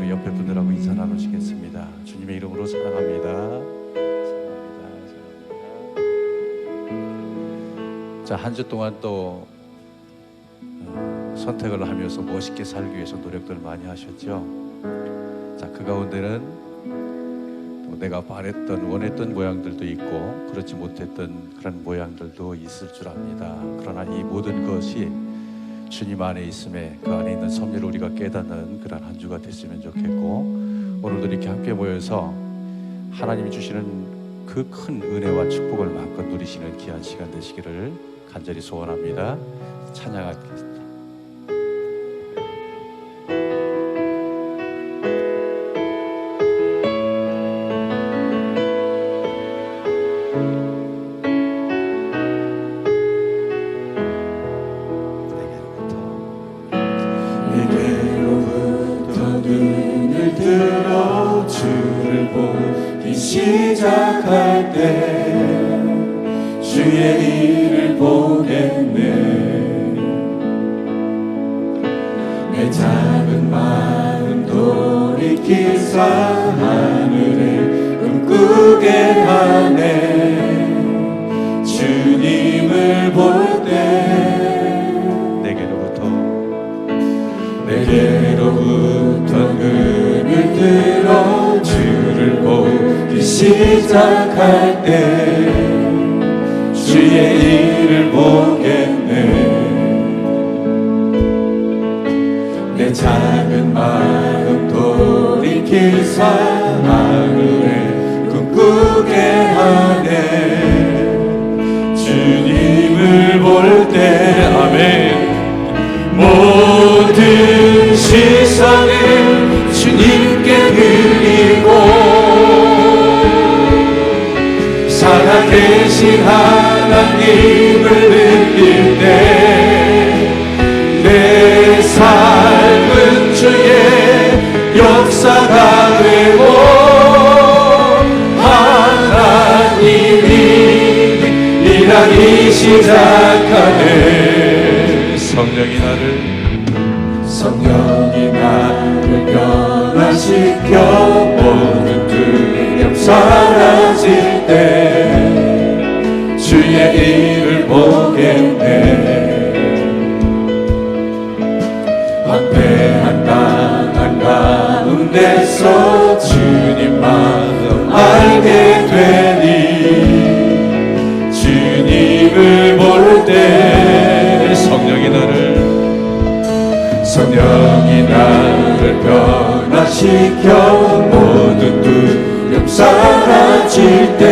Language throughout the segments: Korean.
우리 옆에 분들하고 인사 나누시겠습니다. 주님의 이름으로 사랑합니다. 자, 한 주 동안 또 선택을 하면서 멋있게 살기 위해서 노력들 많이 하셨죠. 자, 그 가운데는 또 내가 바랬던 원했던 모양들도 있고 그렇지 못했던 그런 모양들도 있을 줄 압니다. 그러나 이 모든 것이 주님 안에 있음에 그 안에 있는 섭리를 우리가 깨닫는 그런 한 주가 됐으면 좋겠고, 오늘도 이렇게 함께 모여서 하나님이 주시는 그 큰 은혜와 축복을 마음껏 누리시는 귀한 시간 되시기를 간절히 소원합니다. 찬양하겠습니다. 시작할 때 주의 일을 보겠네. 내 작은 마음 돌이키사 하늘을 꿈꾸게 하네. 주님을 볼 때 내게로부터 눈을 들어 주를 보기 시작할 때 주의 일을 보겠네. 내 작은 마음 돌이키사 하늘을 꿈꾸게 하네. 주님을 볼 때 아멘. 모든 시선을 주님께 드리고 살아계신 하나님을 느낄 때 내 삶은 주의 역사가 되고 하나님이 일하기 시작하네. 성령이 나를 변화시켜 모든 두려움 사라질 때 주의 일을 보겠네. 황폐한 땅 가운데서 주님 마음 알게 되니 주님을 볼 때 성령이 나를 변화시켜 모든 두려움 사라질 때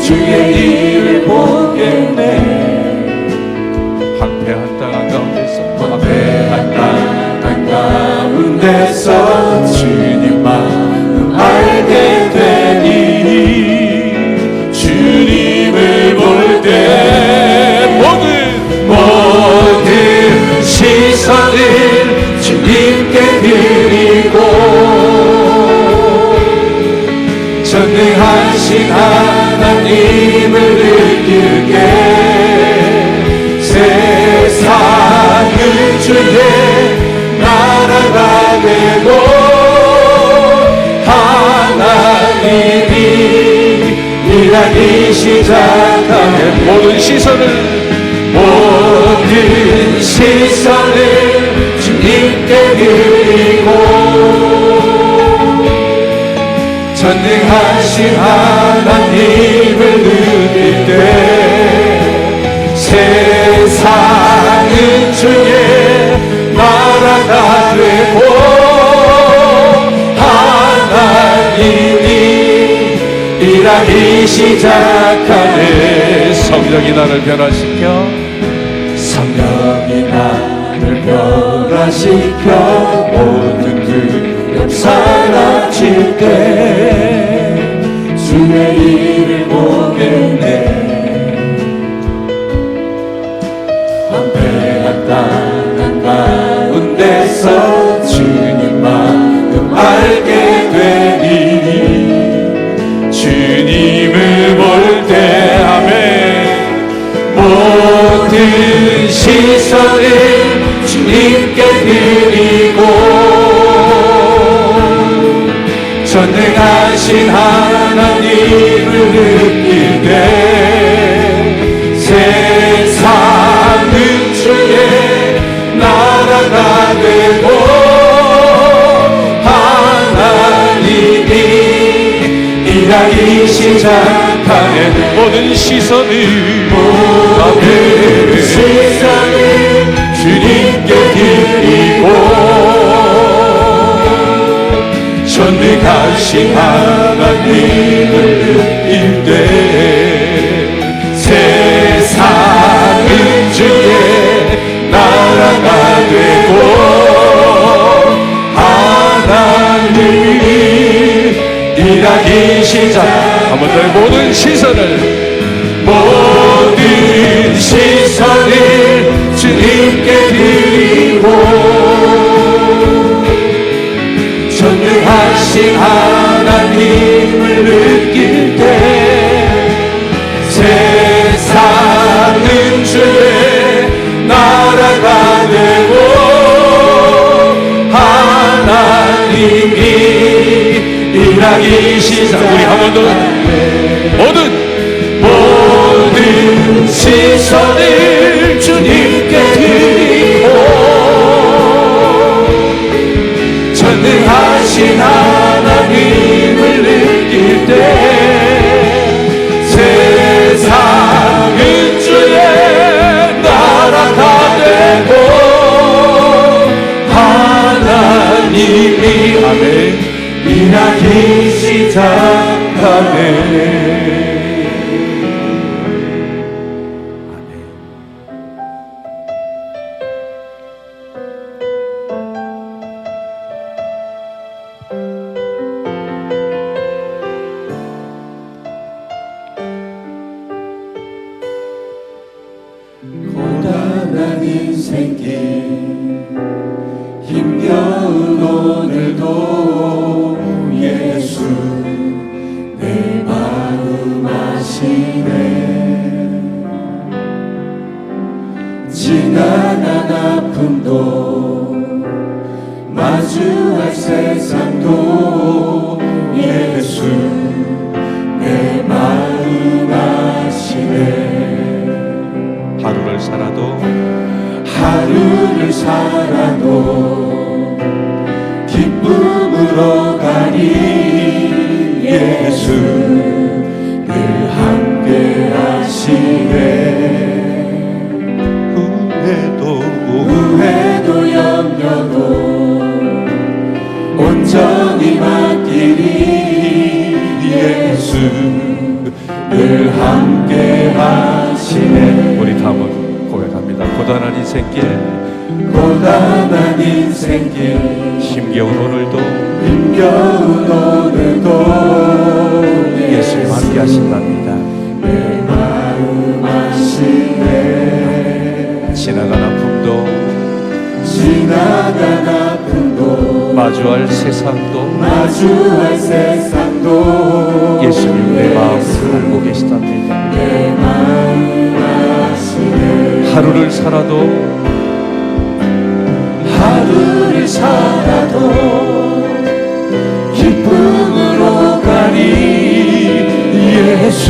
주의 일을 보겠네. 황폐한 땅 가운데서 주님 마음 알게 되니 주님을 볼 때 모든 시선을 주님께 드리고 전능하신 하나님을 느낄 때 세상은 주의 나라가 되고 하나님이 일하기 시작하면 모든 시선을 주님께 드리고 전능하신 하나님을 느낄 때 세상은 주의 나라가 되고 하나님이 일하기 시작하네. 성령이 나를 변화시켜 모든 두려움 사라질 때 주의 일을 보겠네. 황폐한 땅 가운데서 주님 마음 알게 되니 주님을 볼 때 아멘. 모든 시선을 주님께 드리고 전능하신 하나님을 느낄 때 세상은 주의 나라가 되고 하나님이 일하기 시작하네. 모든 시선을 주님께 드리고 전능하신 하나님을 느낄 때 세상은 주의 나라가 되고 하나님이 일하기 시작. 한번 더 모든 시선을 주님께 드리고 전능하신 하나님을 느낄 때 세상은 주의 나라가 되고 하나님이 일하기 시작. 우리 한 번 더 모든 시선을 주님께 드리고 전능하신 하나님을 느낄 때 세상은 주의 나라가 되고 하나님이 아멘 일하기 시작하네. 고단한 인생길 힘겨운 오늘도 예수 내 마음 아시네. 지나간 아픔도 마주할 세상도 예수 내 마음 아시네. 하루를 살아도 기쁨으로 가니 예수 늘 함께 하시네. 후회도 염려도 온전히 맡기니 예수 늘 함께 하시네. 우리 다음은 고백합니다. 고단한 인생길 힘겨운 오늘도 예수님 함께 하신답니다. 내 마음 아시네. 지나간 아픔도 마주할 세상도 예수님 내 마음을 알고 계시답니다. 내 마음 아시네. 하루를 살아도 기쁨으로 가니 예수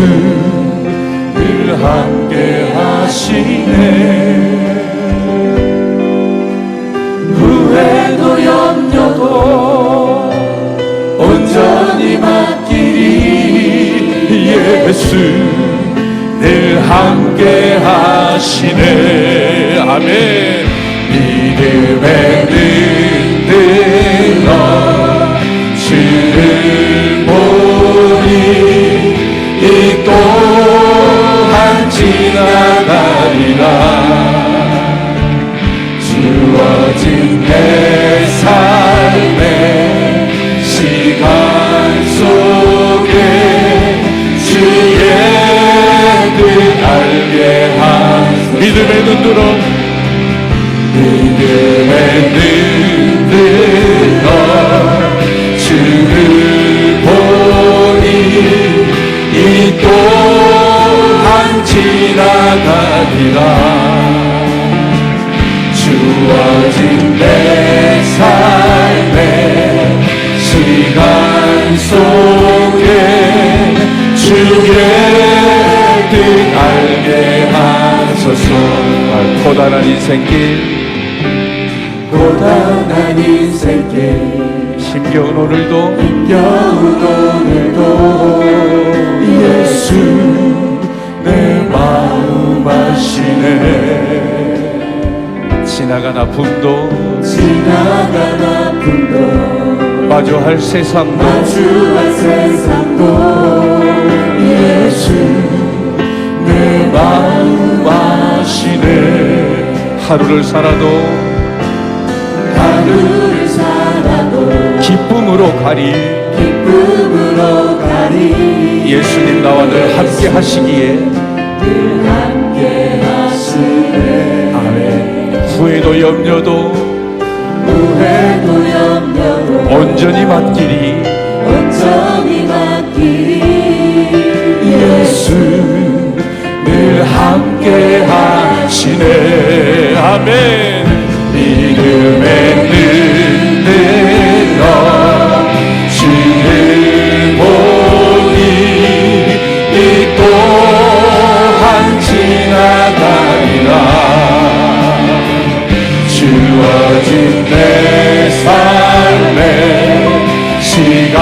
늘 함께 하시네. 후회도 염려도 온전히 맡기니 예수 늘 함께 하시네. 아멘. 믿음에 흔들어 주를 보니 이 또한 지나가리라. 주어진 내 삶의 시간 속에 주의 뜻 알게 하소서. 믿음에 흔들어 뜻 알게 하소서. 고단한 인생길 고단한 인생길 힘겨운 오늘도 예수 내 마음 아시네. 지나간 아픔도 마주할 세상도 예수 내 마음 아시네. 하루를 살아도 기쁨으로 가리. 예수님 나와 늘 함께 하시기에 아멘. 후회도 염려도 온전히 맡기리. 예수 늘 함께 하시네. 아멘. 믿음의 눈으로 주를 보니 이 또한 지나가리라. 주어진 내 삶의 시간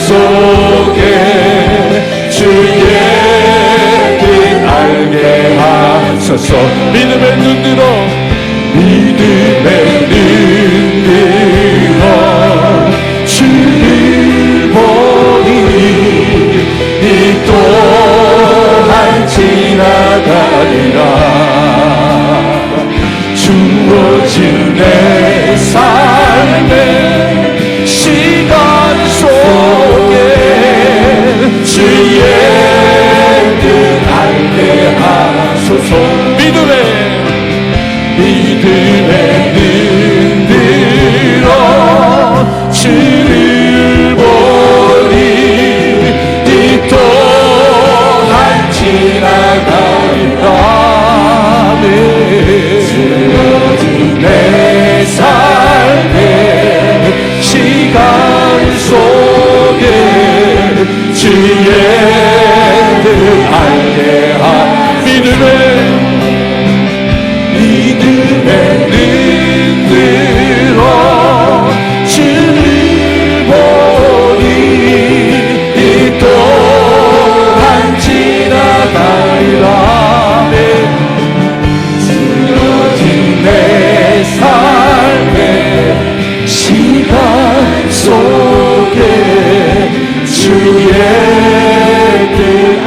속에 주의 뜻 알게 하소서. 믿음의 눈으로 주를 보니 이 또한 지나가리라. 주어진 내 삶의 시간 속에 주의 뜻 알게 하소서. 믿음의 눈으로 주를 보니 이 또한 지나가리라. 주어진 내 삶의 시간 속에 주의 뜻 알게 믿음의 눈으로 주를 보니 이 또한 지나가리라. 주어진 내 삶의 시간 속에 주의 뜻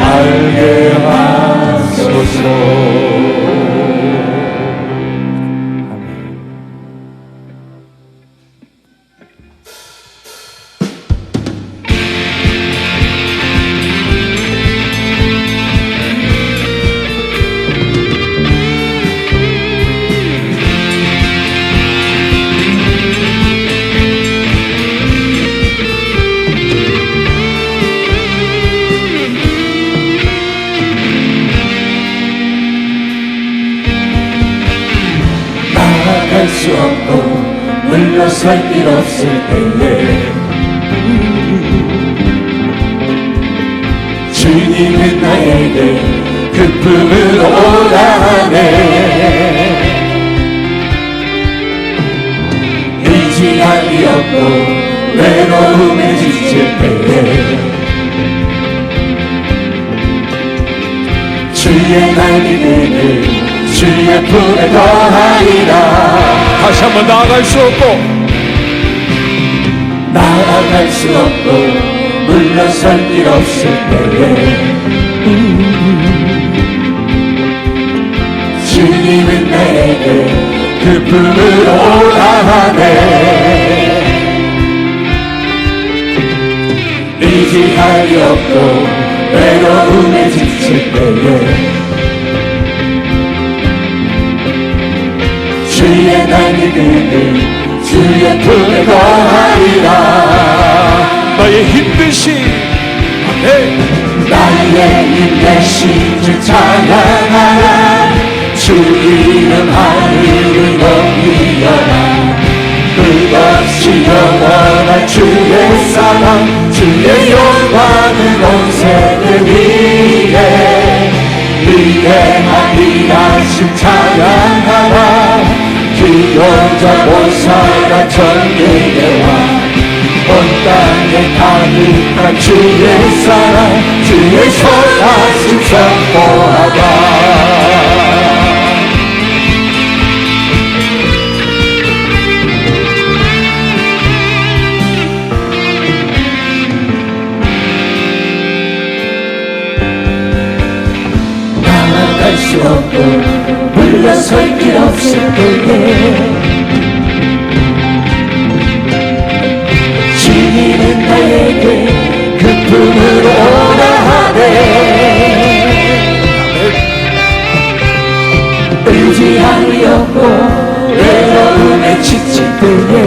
알게 하소서. 나아갈 수 없고 물러설 길 없을 때에 주님은 나에게 그 품으로 오라 하네. 의지함이 없고 외로움에 지칠 때에 주의 날이 되는 주의 품에 거하리라. 다시 한번 나아갈 수 없고 물러설 길 없을 때에 주님은 나에게 그 품으로 오라 하네. 의지함이 없고 외로움에 지칠 때에 주의 날이 되는 주의 품에 거하리라. 나의 힘드신 나의 힘내신 주 찬양하라. 주 이름 하늘을 높이어라. 끝없이 영원한 주의 사랑 주의 영광은 온 세계 위에 찬양하라 기여자 보살아 전능의 왕 온 땅에 가득한 주의 사랑 주의 선하심 선포하라 나아갈 수 없고 물러설 길 없을 때에 주님은 나에게 그 품으로 오라 하네 의지함이 없고 외로움에 지칠 때에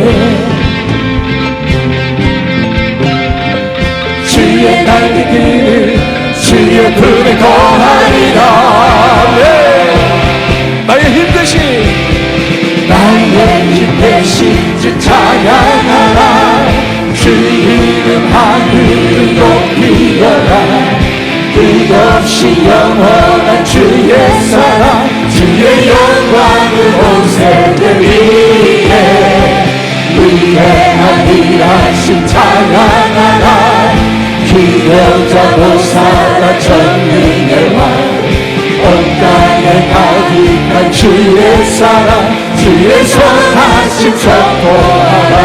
주의 날개를 주의 품에 거하리라 네. 나의 힘 대신 주 찬양하라 주 이름 하늘을 높이어라 끝없이 영원한 주의 사랑 주의 영광을 온 세대 위에 위대한 일하심 찬양하라 기여자 보살아 전능의 왕 온 땅에 가득한 주의 사랑 주의 선하심 선포하라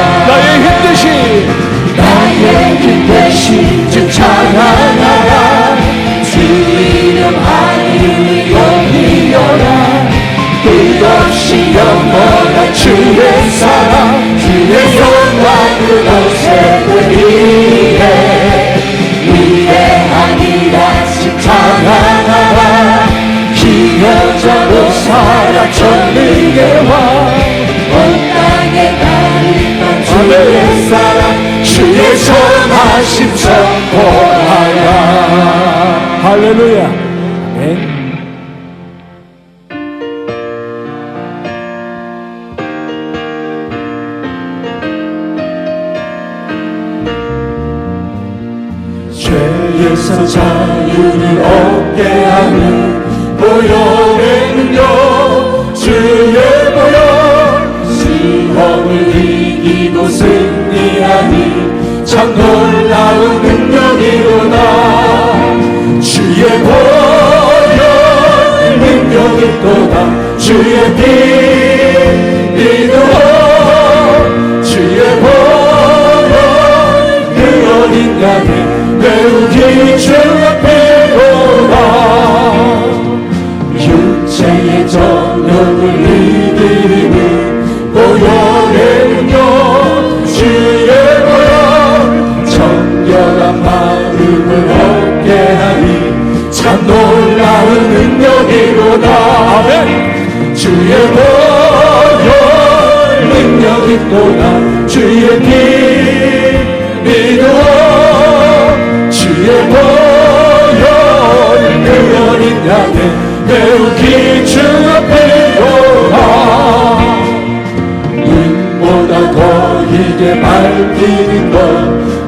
나의 힘 대신 주 찬양하라 주 이름 하늘을 높이어라 끝없이 영원한 주의 사랑 주의 영광을 온 세대 위에 위대한 일하심 찬양하라 기여자 보살아 전능의 왕 온 땅에 가득한 주의 사랑 주의 선하심 선포하라 할렐루야 아멘 죄에서 자유를 얻게 하는 보혈의 능력 주의 보혈 시험을 이기고 승리하니 참 놀라운 능력이로다 주의 보혈 능력이 또다 주의 피 믿어 주의 보혈 그 어린 양의 매우 귀중한 피로다 육체의 정욕을 이기는 보혈의 능력 주의 보혈 정결한 마음을 얻게 하니 참 놀라운 능력이로다 아멘 주의 보혈 능력이 또다 주의 피 믿어 주의 보혈 그 어린 양의 매우 귀중한 피로다 눈보다 더 이게 밝히는 것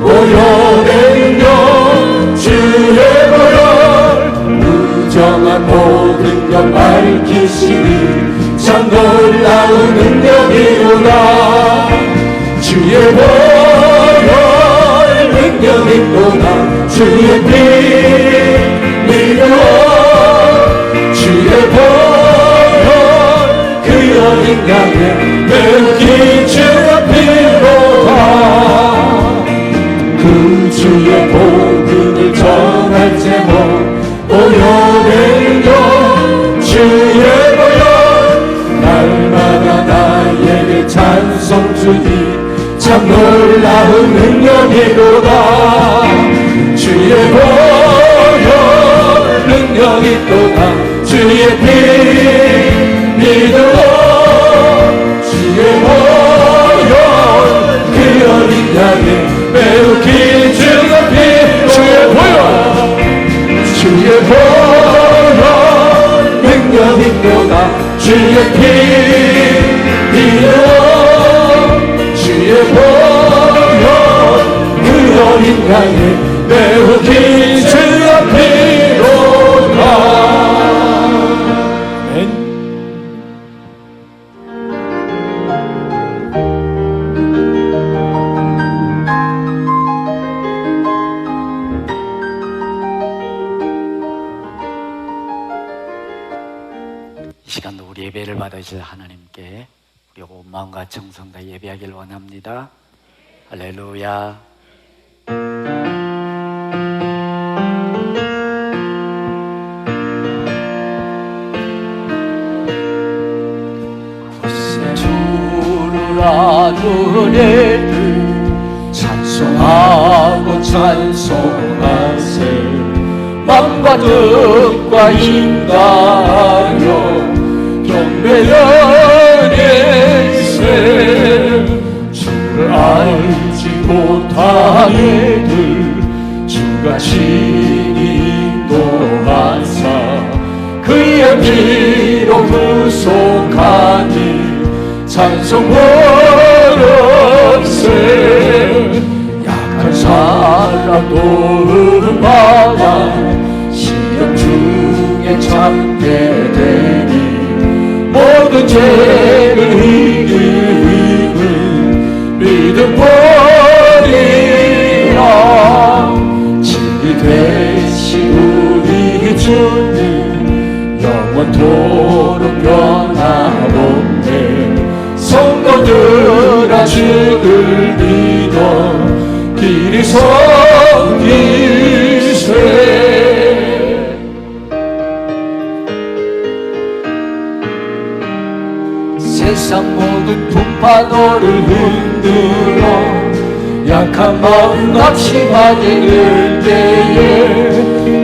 보혈의 능력 주의 보혈 무정한 모든 것 밝히시니 참 놀라운 능력이로다 주의 보혈 능력이 또다 주의 피 믿어 주의 보혈 그 어린 양의 매우 귀중한 피로다 그 주의 복음을 전할 제목 보혈의 능력 주의 보혈 날마다 나에게 찬송 주니 참 놀라운 능력이로다 주의 보혈 능력이 또다 주의 피 믿어 주의 보혈 그 어린 양의 매우 귀중한 피 주의 보혈 능력이 또다 주의 피 믿어 주의 보혈 그 어린 양의 매우 귀중한 피로다 받으실 하나님께 우리 온 마음과 정성 다 예배하길 원합니다. 할렐루야. 주를 아는 애들 찬송하고 찬송하세. 맘과 뜻과 인가하여 경배하겠세. 주를 알지 못한 애들 주가 친히 인도하사 그의 피로 구속하니 찬송 버릇세. 약한 사람 도움받아 시험 중에 참게 되니 모든 죄를 이기는 믿음 버리라. 진리 되신 우리 주님 영원토록 변함없네. 성도들아 주를 믿어 길이 섬기세. 세상 모든 풍파 너를 흔들어 약한 마음 낙심하게 될 때에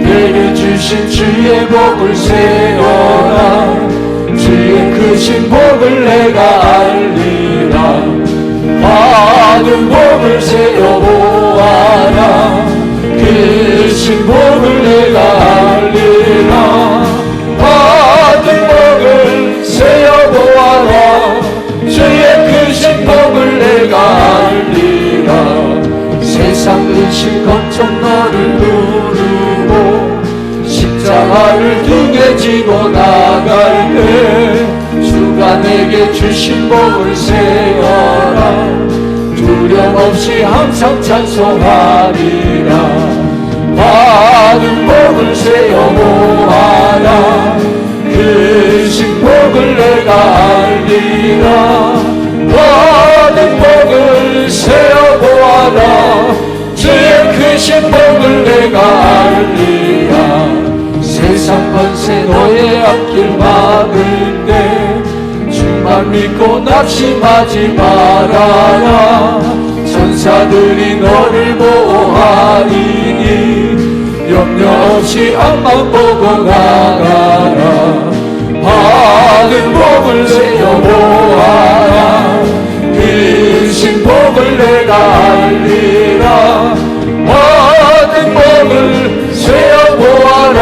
내게 주신 주의 복을 세어라. 주의 크신 복을 내가 알리라. 받은 복을 세어 보아라. 크신 복을 내가 알리라. 받은 복을 세어 보아라. 주의 크신 복을 내가 알리라. 세상 의심 걱정 너를 누르고 십자가를 등에 지고 나갈 때 주가 내게 주신 복을 세어라. 두려움 없이 항상 찬송하리라. 받은 복을 세어 보아라. 크신 복을 내가 알리라. 받은 복을 세어 보아라. 주의 크신 복을 내가 알리라. 세상 권세 너의 앞길 막을 때 주만 믿고 낙심하지 말아라. 천사들이 너를 보호하리니 염려 없이 앞만 보고 나가라. 받은 복을 세어 보아라. 크신 복을 내가 알리라. 받은 복을 세어 보아라.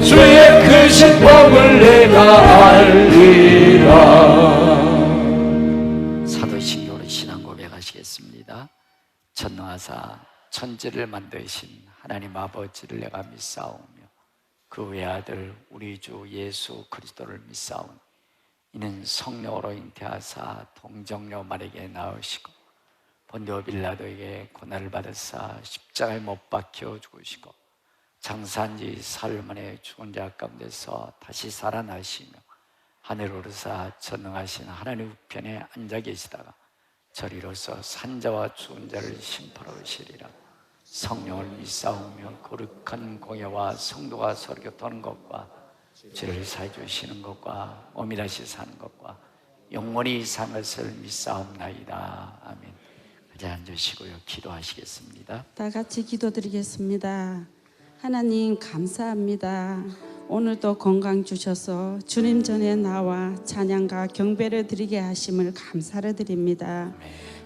주의 크신 복을 내가 알리라. 사도신경으로 신앙 고백하시겠습니다. 전능하사 천지를 만드신 하나님 아버지를 내가 믿사오며 그 외아들 우리 주 예수 그리스도를 믿사오니 이는 성령으로 잉태하사 동정녀 마리아에게 낳으시고 본디오 빌라도에게 고난을 받으사 십자가에 못 박혀 죽으시고 장사한 지 사흘 만에 죽은 자 가운데서 다시 살아나시며 하늘 오르사 전능하신 하나님 우편에 앉아 계시다가 저리로서 산자와 죽은 자를 심판하러 오시리라. 성령을 믿사오며 거룩한 공예와 성도가 서로 교통하는 것과 죄를 사해 주시는 것과 몸이 다시 사는 것과 영원히 사는 것을 믿사옵나이다. 아멘. 그저 앉으시고요 기도하시겠습니다. 다 같이 기도드리겠습니다. 하나님 감사합니다. 오늘도 건강 주셔서 주님 전에 나와 찬양과 경배를 드리게 하심을 감사를 드립니다.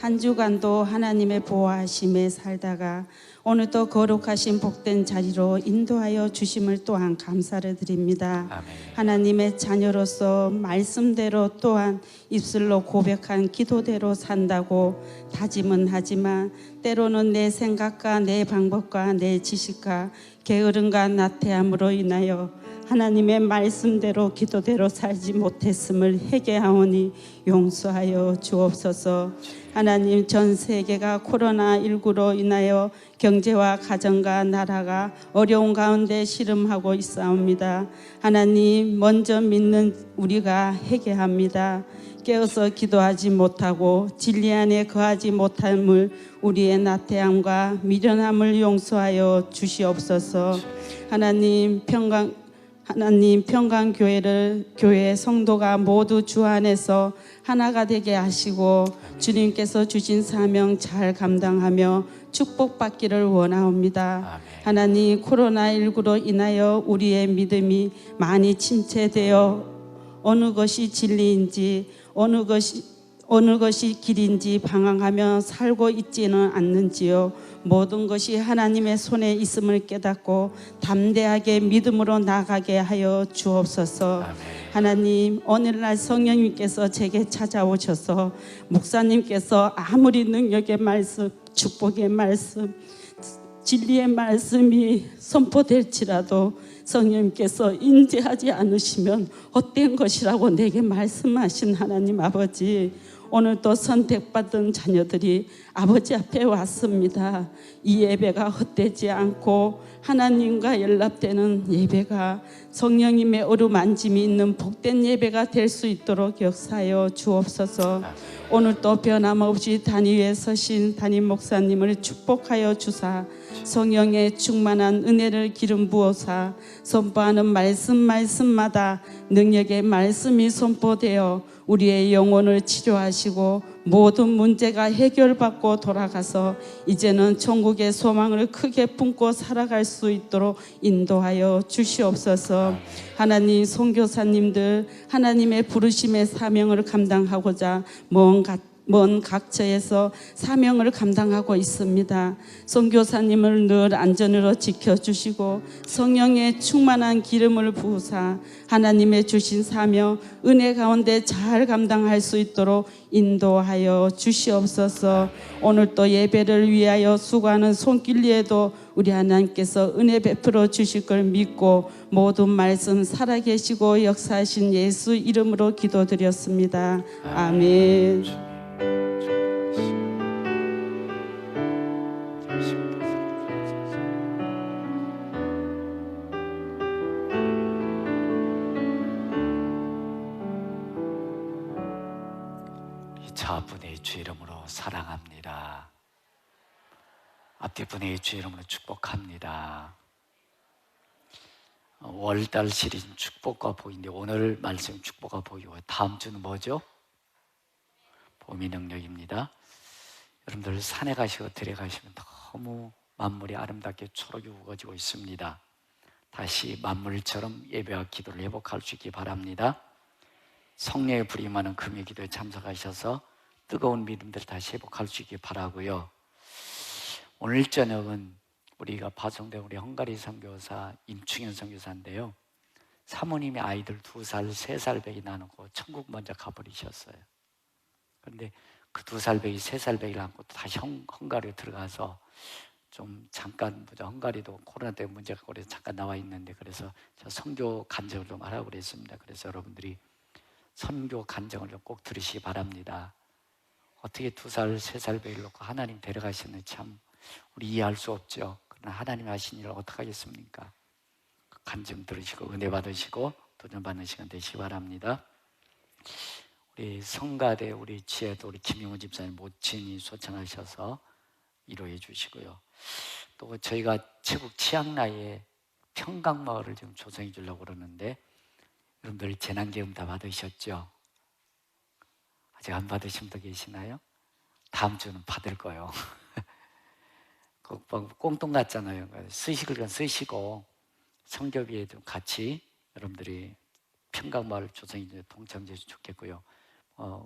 한 주간도 하나님의 보호하심에 살다가 오늘도 거룩하신 복된 자리로 인도하여 주심을 또한 감사를 드립니다. 아멘. 하나님의 자녀로서 말씀대로 또한 입술로 고백한 기도대로 산다고 다짐은 하지만 때로는 내 생각과 내 방법과 내 지식과 게으름과 나태함으로 인하여 하나님의 말씀대로 기도대로 살지 못했음을 회개하오니 용서하여 주옵소서. 하나님, 전 세계가 코로나19로 인하여 경제와 가정과 나라가 어려운 가운데 씨름하고 있사옵니다. 하나님, 먼저 믿는 우리가 회개합니다. 깨어서 기도하지 못하고 진리 안에 거하지 못함을 우리의 나태함과 미련함을 용서하여 주시옵소서. 하나님, 평강교회 성도가 모두 주 안에서 하나가 되게 하시고 주님께서 주신 사명 잘 감당하며 축복받기를 원하옵니다. 아멘. 하나님, 코로나19로 인하여 우리의 믿음이 많이 침체되어 어느 것이 진리인지 어느 것이 길인지 방황하며 살고 있지는 않는지요. 모든 것이 하나님의 손에 있음을 깨닫고 담대하게 믿음으로 나가게 하여 주옵소서. 아멘. 하나님, 오늘날 성령님께서 제게 찾아오셔서 목사님께서 아무리 능력의 말씀, 축복의 말씀, 진리의 말씀이 선포될지라도 성령님께서 인지하지 않으시면 헛된 것이라고 내게 말씀하신 하나님 아버지, 오늘도 선택받은 자녀들이 아버지 앞에 왔습니다. 이 예배가 헛되지 않고 하나님과 연락되는 예배가 성령님의 어루만짐이 있는 복된 예배가 될 수 있도록 역사하여 주옵소서. 오늘도 변함없이 단위 위에 서신 담임 목사님을 축복하여 주사 성령의 충만한 은혜를 기름 부어사 선포하는 말씀마다 능력의 말씀이 선포되어 우리의 영혼을 치료하시고 모든 문제가 해결받고 돌아가서 이제는 천국의 소망을 크게 품고 살아갈 수 있도록 인도하여 주시옵소서. 하나님, 선교사님들 하나님의 부르심의 사명을 감당하고자 먼 각처에서 사명을 감당하고 있습니다. 선교사님을 늘 안전으로 지켜주시고 성령의 충만한 기름을 부으사 하나님의 주신 사명 은혜 가운데 잘 감당할 수 있도록 인도하여 주시옵소서. 오늘 또 예배를 위하여 수고하는 손길리에도 우리 하나님께서 은혜 베풀어 주실 걸 믿고 모든 말씀 살아계시고 역사하신 예수 이름으로 기도드렸습니다. 아멘. 자분의 주 이름으로 사랑합니다. 앞뒤분의 주 이름으로 축복합니다. 월달 시리즈 축복과 복인데 오늘 말씀 축복과 복이고 다음 주는 뭐죠? 봄의 능력입니다. 여러분들 산에 가시고 들에 가시면 너무 만물이 아름답게 초록이 우거지고 있습니다. 다시 만물처럼 예배와 기도를 회복할 수 있기 바랍니다. 성령의 불이 많은 금요 기도에 참석하셔서 뜨거운 믿음들을 다시 회복할 수 있기 바라고요. 오늘 저녁은 우리가 파송된 우리 헝가리 선교사 임충현 선교사인데요, 사모님이 아이들 2살, 3살 배기 나누고 천국 먼저 가버리셨어요. 그런데 그 2살 배기, 3살 배기를 안고 다시 헝가리에 들어가서 좀 잠깐 헝가리도 코로나 때문에 문제가 그래서 잠깐 나와 있는데, 그래서 저 선교 간증을 좀 하라고 그랬습니다. 그래서 여러분들이 선교 간증을 좀 꼭 들으시기 바랍니다. 어떻게 2살, 3살 배기를 놓고 하나님 데려가시는지 참 우리 이해할 수 없죠. 그러나 하나님 하신 일을 어떻게 하겠습니까? 간증 들으시고 은혜 받으시고 도전 받는 시간 되시기 바랍니다. 우리 성가대 우리 지혜도 우리 김용호 집사님 모친이 소천하셔서 위로해 주시고요. 또 저희가 최국 치앙라이에 평강마을을 지금 조성해 주려고 그러는데, 여러분들 재난계획 다 받으셨죠? 아직 안 받으신 분 계시나요? 다음 주는 받을 거예요. 꽁돈 같잖아요. 쓰시길 건 쓰시고 성교비에 좀 같이 여러분들이 평강마을 조성에 동참해 주시면 좋겠고요.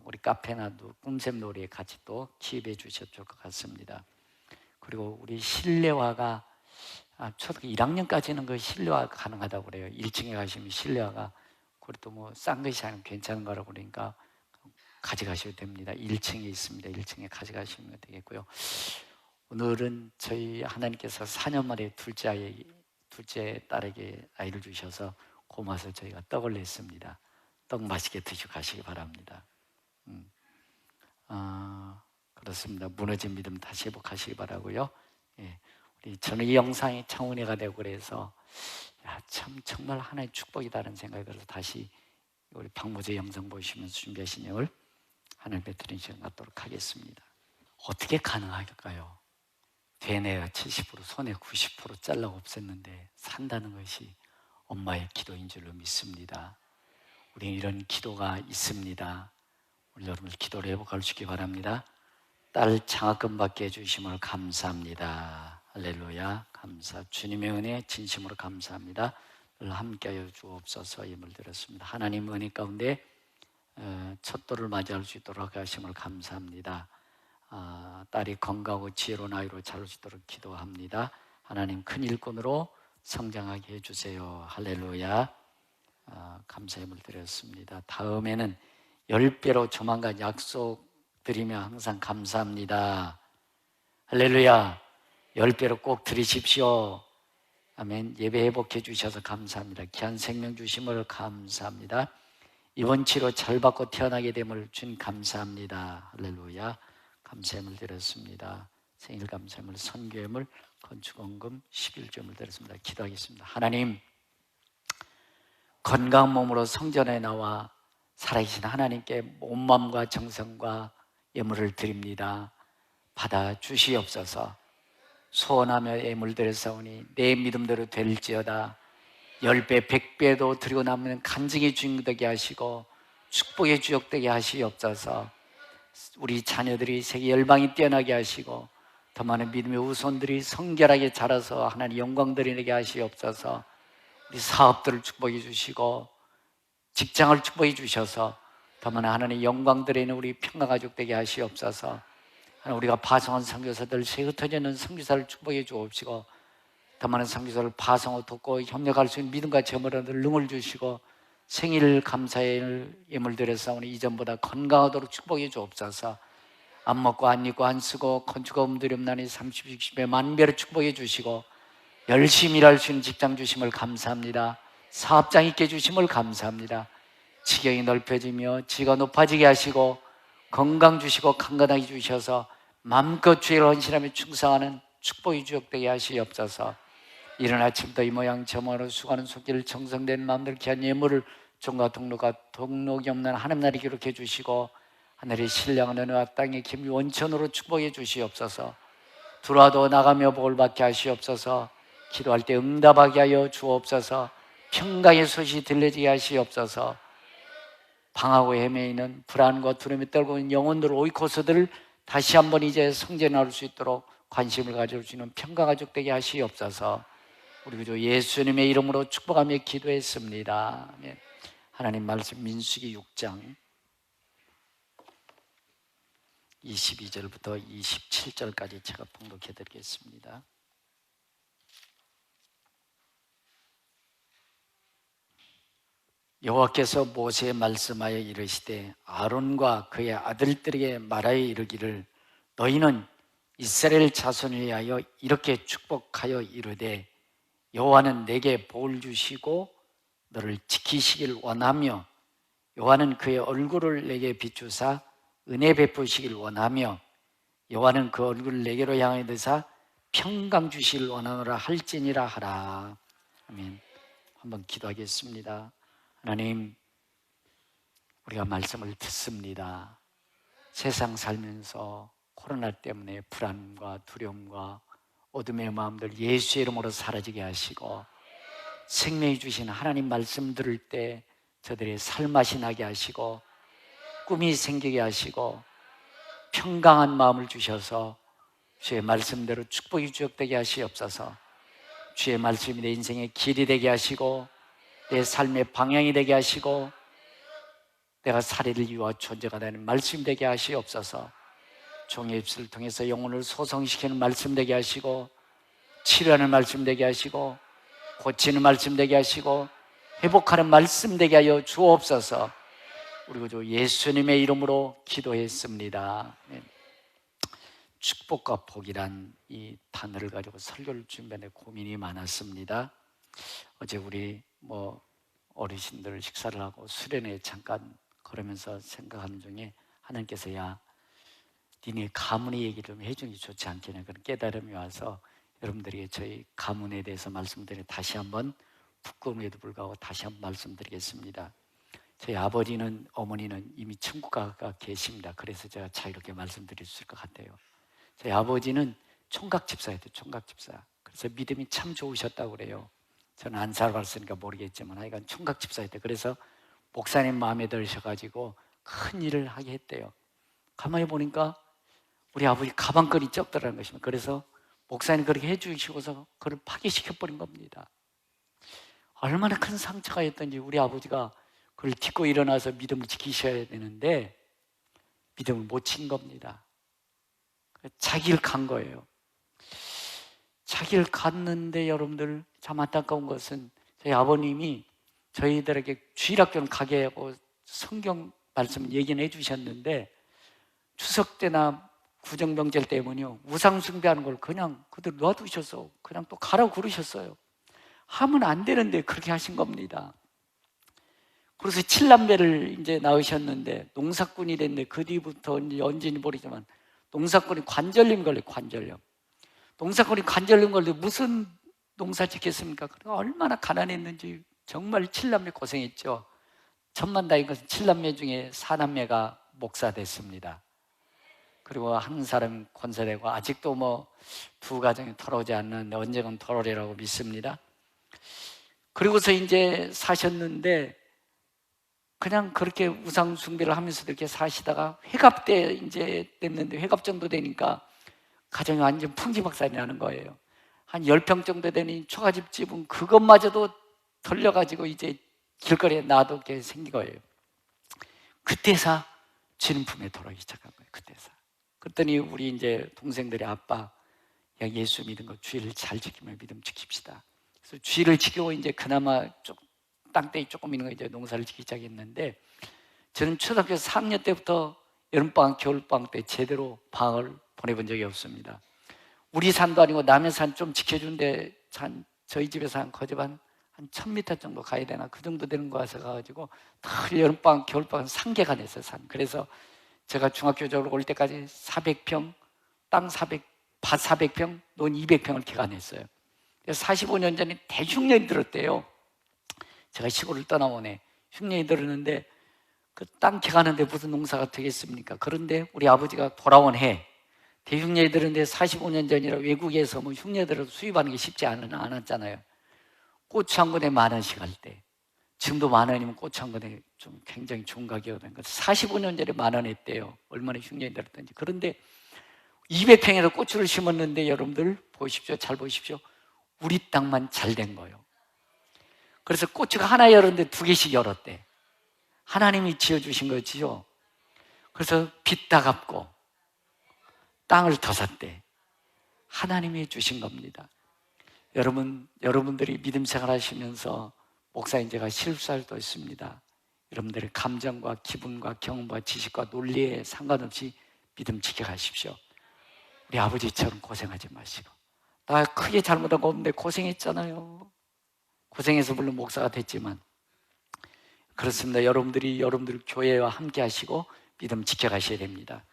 우리 카페나 꿈샘놀이에 같이 또 기입해 주셔도 좋을 것 같습니다. 그리고 우리 실내화가 초등학교 1학년까지는 그 실내화 가능하다고 그래요. 1층에 가시면 실내화가, 그래도 뭐 싼 것이 아니면 괜찮은 거라고 그러니까 가져가셔도 됩니다. 1층에 있습니다. 1층에 가져가시면 되겠고요. 오늘은 저희 하나님께서 4년 만에 둘째 딸에게 아이를 주셔서 고마워서 저희가 떡을 냈습니다. 떡 맛있게 드시고 가시기 바랍니다. 그렇습니다. 무너진 믿음 다시 회복하시기 바라고요. 예, 저는 이 영상이 참 은혜가 되고 그래서 참 정말 하나의 축복이다는 생각이 들어서 다시 우리 박모제 영상 보시면서 준비하신 내용을 하나님께 드리는 시간 갖도록 하겠습니다. 어떻게 가능할까요? 되뇌가 70%, 손에 90% 잘라 없앴는데 산다는 것이 엄마의 기도인 줄로 믿습니다. 우리는 이런 기도가 있습니다. 우리 여러분들 기도를 회복할 수 있기 바랍니다. 딸 장학금 받게 해주심을 감사합니다. 할렐루야. 감사. 주님의 은혜 진심으로 감사합니다. 늘 함께하여 주옵소서. 예물 드렸습니다. 하나님 은혜 가운데 첫 돌을 맞이할 수 있도록 하심을 감사합니다. 딸이 건강하고 지혜로운 아이로 자랄 수 있도록 기도합니다. 하나님 큰 일꾼으로 성장하게 해주세요. 할렐루야. 감사의 예물 드렸습니다. 다음에는 10배로 조만간 약속드리며 항상 감사합니다. 할렐루야. 10배로 꼭 드리십시오. 아멘. 예배 회복해 주셔서 감사합니다. 귀한 생명 주심을 감사합니다. 이번 치료 잘 받고 태어나게 됨을 준 감사합니다. 할렐루야. 감사함을 드렸습니다. 생일 감사함을, 선교함을, 건축원금 11조를 드렸습니다. 기도하겠습니다. 하나님, 건강한 몸으로 성전에 나와 살아계신 하나님께 온 마음과 정성과 예물을 드립니다. 받아 주시옵소서. 소원하며 예물 드렸사오니 내 믿음대로 될지어다. 10배, 100배도 드리고 남으면 간증의 주인공 되게 하시고 축복의 주역 되게 하시옵소서. 우리 자녀들이 세계 열방이 뛰어나게 하시고 더 많은 믿음의 후손들이 성결하게 자라서 하나님 영광 드리게 하시옵소서. 우리 사업들을 축복해 주시고 직장을 축복해 주셔서 더 많은 하나님 영광 드리는 우리 평화가족 되게 하시옵소서. 우리가 파송한 선교사들 새 흩어져 있는 선교사를 축복해 주옵시고 더 많은 선교사를 파송하고 돕고 협력할 수 있는 믿음과 재물을 능을 주시고 생일 감사의 예물 드렸사오니 이전보다 건강하도록 축복해 주옵소서. 안 먹고 안 입고 안 쓰고 건축업 드렸나니 30, 60배 만배로 축복해 주시고 열심히 일할 수 있는 직장 주심을 감사합니다. 사업장 있게 주심을 감사합니다. 지경이 넓혀지며 지가 높아지게 하시고 건강 주시고 강건하게 주셔서 마음껏 주의를 헌신하며 충성하는 축복의 주역되게 하시옵소서. 이른 아침부터 이 모양 저 모양으로 수고하는 손길 정성된 마음들 귀한 예물을 종과 동록이 없는 하나님 나라에 기록해 주시고 하늘의 신령한 은혜와 땅의 김이 원천으로 축복해 주시옵소서. 들어와도 나가며 복을 받게 하시옵소서. 기도할 때 응답하게 하여 주옵소서. 평강의 소식이 들려지게 하시옵소서. 방하고 헤매이는 불안과 두려움에 떨고 있는 영혼들 오이코스들을 다시 한번 이제 성전에 나올 수 있도록 관심을 가질 수 있는 평강가족 되게 하시옵소서. 우리 구주 예수님의 이름으로 축복하며 기도했습니다. 아멘. 하나님 말씀 민수기 6장 22절부터 27절까지 제가 봉독해 드리겠습니다. 여호와께서 모세에 말씀하여 이르시되 아론과 그의 아들들에게 말하여 이르기를 너희는 이스라엘 자손을 위하여 이렇게 축복하여 이르되 여호와는 내게 복을 주시고 너를 지키시길 원하며 여호와는 그의 얼굴을 내게 비추사 은혜 베푸시길 원하며 여호와는 그 얼굴을 내게로 향하여 드사 평강 주시길 원하노라 할지니라 하라. 아멘. 한번 기도하겠습니다. 하나님, 우리가 말씀을 듣습니다. 세상 살면서 코로나 때문에 불안과 두려움과 어둠의 마음들 예수의 이름으로 사라지게 하시고 생명이 주신 하나님 말씀 들을 때 저들의 살맛이 나게 하시고 꿈이 생기게 하시고 평강한 마음을 주셔서 주의 말씀대로 축복이 주역되게 하시옵소서. 주의 말씀이 내 인생의 길이 되게 하시고 내 삶의 방향이 되게 하시고 내가 살이를 이루어 존재가 되는 말씀 되게 하시옵소서. 종의 입술을 통해서 영혼을 소성시키는 말씀 되게 하시고 치료하는 말씀 되게 하시고 고치는 말씀 되게 하시고 회복하는 말씀 되게 하여 주옵소서. 우리 구주 예수님의 이름으로 기도했습니다. 축복과 복이란 이 단어를 가지고 설교를 준비하는데 고민이 많았습니다. 어제 우리 어르신들 식사를 하고 수련회 잠깐 걸으면서 생각하는 중에 하나님께서 야, 니네 가문의 얘기를 좀 해주는 게 좋지 않겠냐 그런 깨달음이 와서 여러분들에게 저희 가문에 대해서 말씀드려 다시 한번 부끄러움에도 불구하고 다시 한번 말씀드리겠습니다. 저희 아버지는 어머니는 이미 천국 가 계십니다. 그래서 제가 자유롭게 말씀드릴 수 있을 것 같아요. 저희 아버지는 총각집사였대요. 총각집사. 그래서 믿음이 참 좋으셨다고 그래요. 저는 안 살아봤으니까 모르겠지만 하여간 총각집사였대요. 그래서 목사님 마음에 들으셔가지고 큰 일을 하게 했대요. 가만히 보니까 우리 아버지 가방끈이 적더라는 것입니다. 그래서 목사님 그렇게 해주시고서 그걸 파괴시켜버린 겁니다. 얼마나 큰 상처가 였던지 우리 아버지가 그걸 딛고 일어나서 믿음을 지키셔야 되는데 믿음을 못 친 겁니다. 자기를 간 거예요. 자기를 갔는데 여러분들 참 안타까운 것은 저희 아버님이 저희들에게 주일학교는 가게 하고 성경 말씀 얘기는 해주셨는데 추석 때나 구정명절 때문에요 우상 숭배하는 걸 그냥 그대로 놔두셔서 그냥 또 가라고 그러셨어요. 하면 안 되는데 그렇게 하신 겁니다. 그래서 7남매를 이제 낳으셨는데 농사꾼이 됐는데 그 뒤부터 언제인지 모르지만 농사꾼이 관절염 걸려요. 관절염. 농사꾼이 관절염 걸려 무슨 농사 짓겠습니까? 얼마나 가난했는지 정말 7남매 고생했죠. 천만다인 것은 7남매 중에 4남매가 목사 됐습니다. 그리고 한 사람 권사되고 아직도 뭐 두 가정이 돌아오지 않는데 언젠간 돌아오리라고 믿습니다. 그리고서 이제 사셨는데 그냥 그렇게 우상 숭배를 하면서 이렇게 사시다가 회갑 때 이제 됐는데 회갑 정도 되니까 가정이 완전 풍지박산이 나는 거예요. 한 10평 정도 되는 초가집 집은 그것마저도 털려가지고 이제 길거리에 놔두게 생긴 거예요. 그때서 주님 품에 돌아오기 시작한 거예요. 그때서. 그랬더니 우리 이제 동생들이 아빠, 야 예수 믿은 거 주의를 잘 지키면 믿음 지킵시다. 그래서 주의를 지키고 이제 그나마 땅덩이 조금 있는 거 이제 농사를 짓기 시작했는데 저는 초등학교 3학년 때부터 여름방학, 겨울방학 때 제대로 방학을 보내본 적이 없습니다. 우리 산도 아니고 남의 산 좀 지켜주는데 저희 집에서 한 거제반 한 1000m 정도 가야 되나 그 정도 되는 거 와서 가가지고 늘 여름방학, 겨울방학 산계가 됐어요. 산. 그래서 제가 중학교 졸업 올 때까지 400평, 땅 400, 밭 400평, 논 200평을 개간했어요. 45년 전에 대흉년이 들었대요. 제가 시골을 떠나오네. 흉년이 들었는데 그 땅 개가는데 무슨 농사가 되겠습니까? 그런데 우리 아버지가 돌아온 해 대흉년이 들었는데 45년 전이라 외국에서 뭐 흉년들을 수입하는 게 쉽지 않았잖아요. 고추 한 근에 10,000원씩 할 때 지금도 10,000원이면 고추 한 근에 좀 굉장히 좋은 가격이거든요. 45년 전에 10,000원 했대요. 얼마나 흉년이 들었던지. 그런데 200평에서 고추를 심었는데 여러분들 보십시오. 잘 보십시오. 우리 땅만 잘 된 거예요. 그래서 고추가 하나 열었는데 2개씩 열었대. 하나님이 지어주신 거지요. 그래서 빚 다 갚고 땅을 더 샀대. 하나님이 주신 겁니다. 여러분들이 믿음 생활 하시면서 목사인 제가 실수할 도 있습니다. 여러분들의 감정과 기분과 경험과 지식과 논리에 상관없이 믿음 지켜가십시오. 우리 아버지처럼 고생하지 마시고. 나 크게 잘못한 거 없는데 고생했잖아요. 고생해서 물론 목사가 됐지만 그렇습니다. 여러분들 교회와 함께 하시고 믿음 지켜가셔야 됩니다.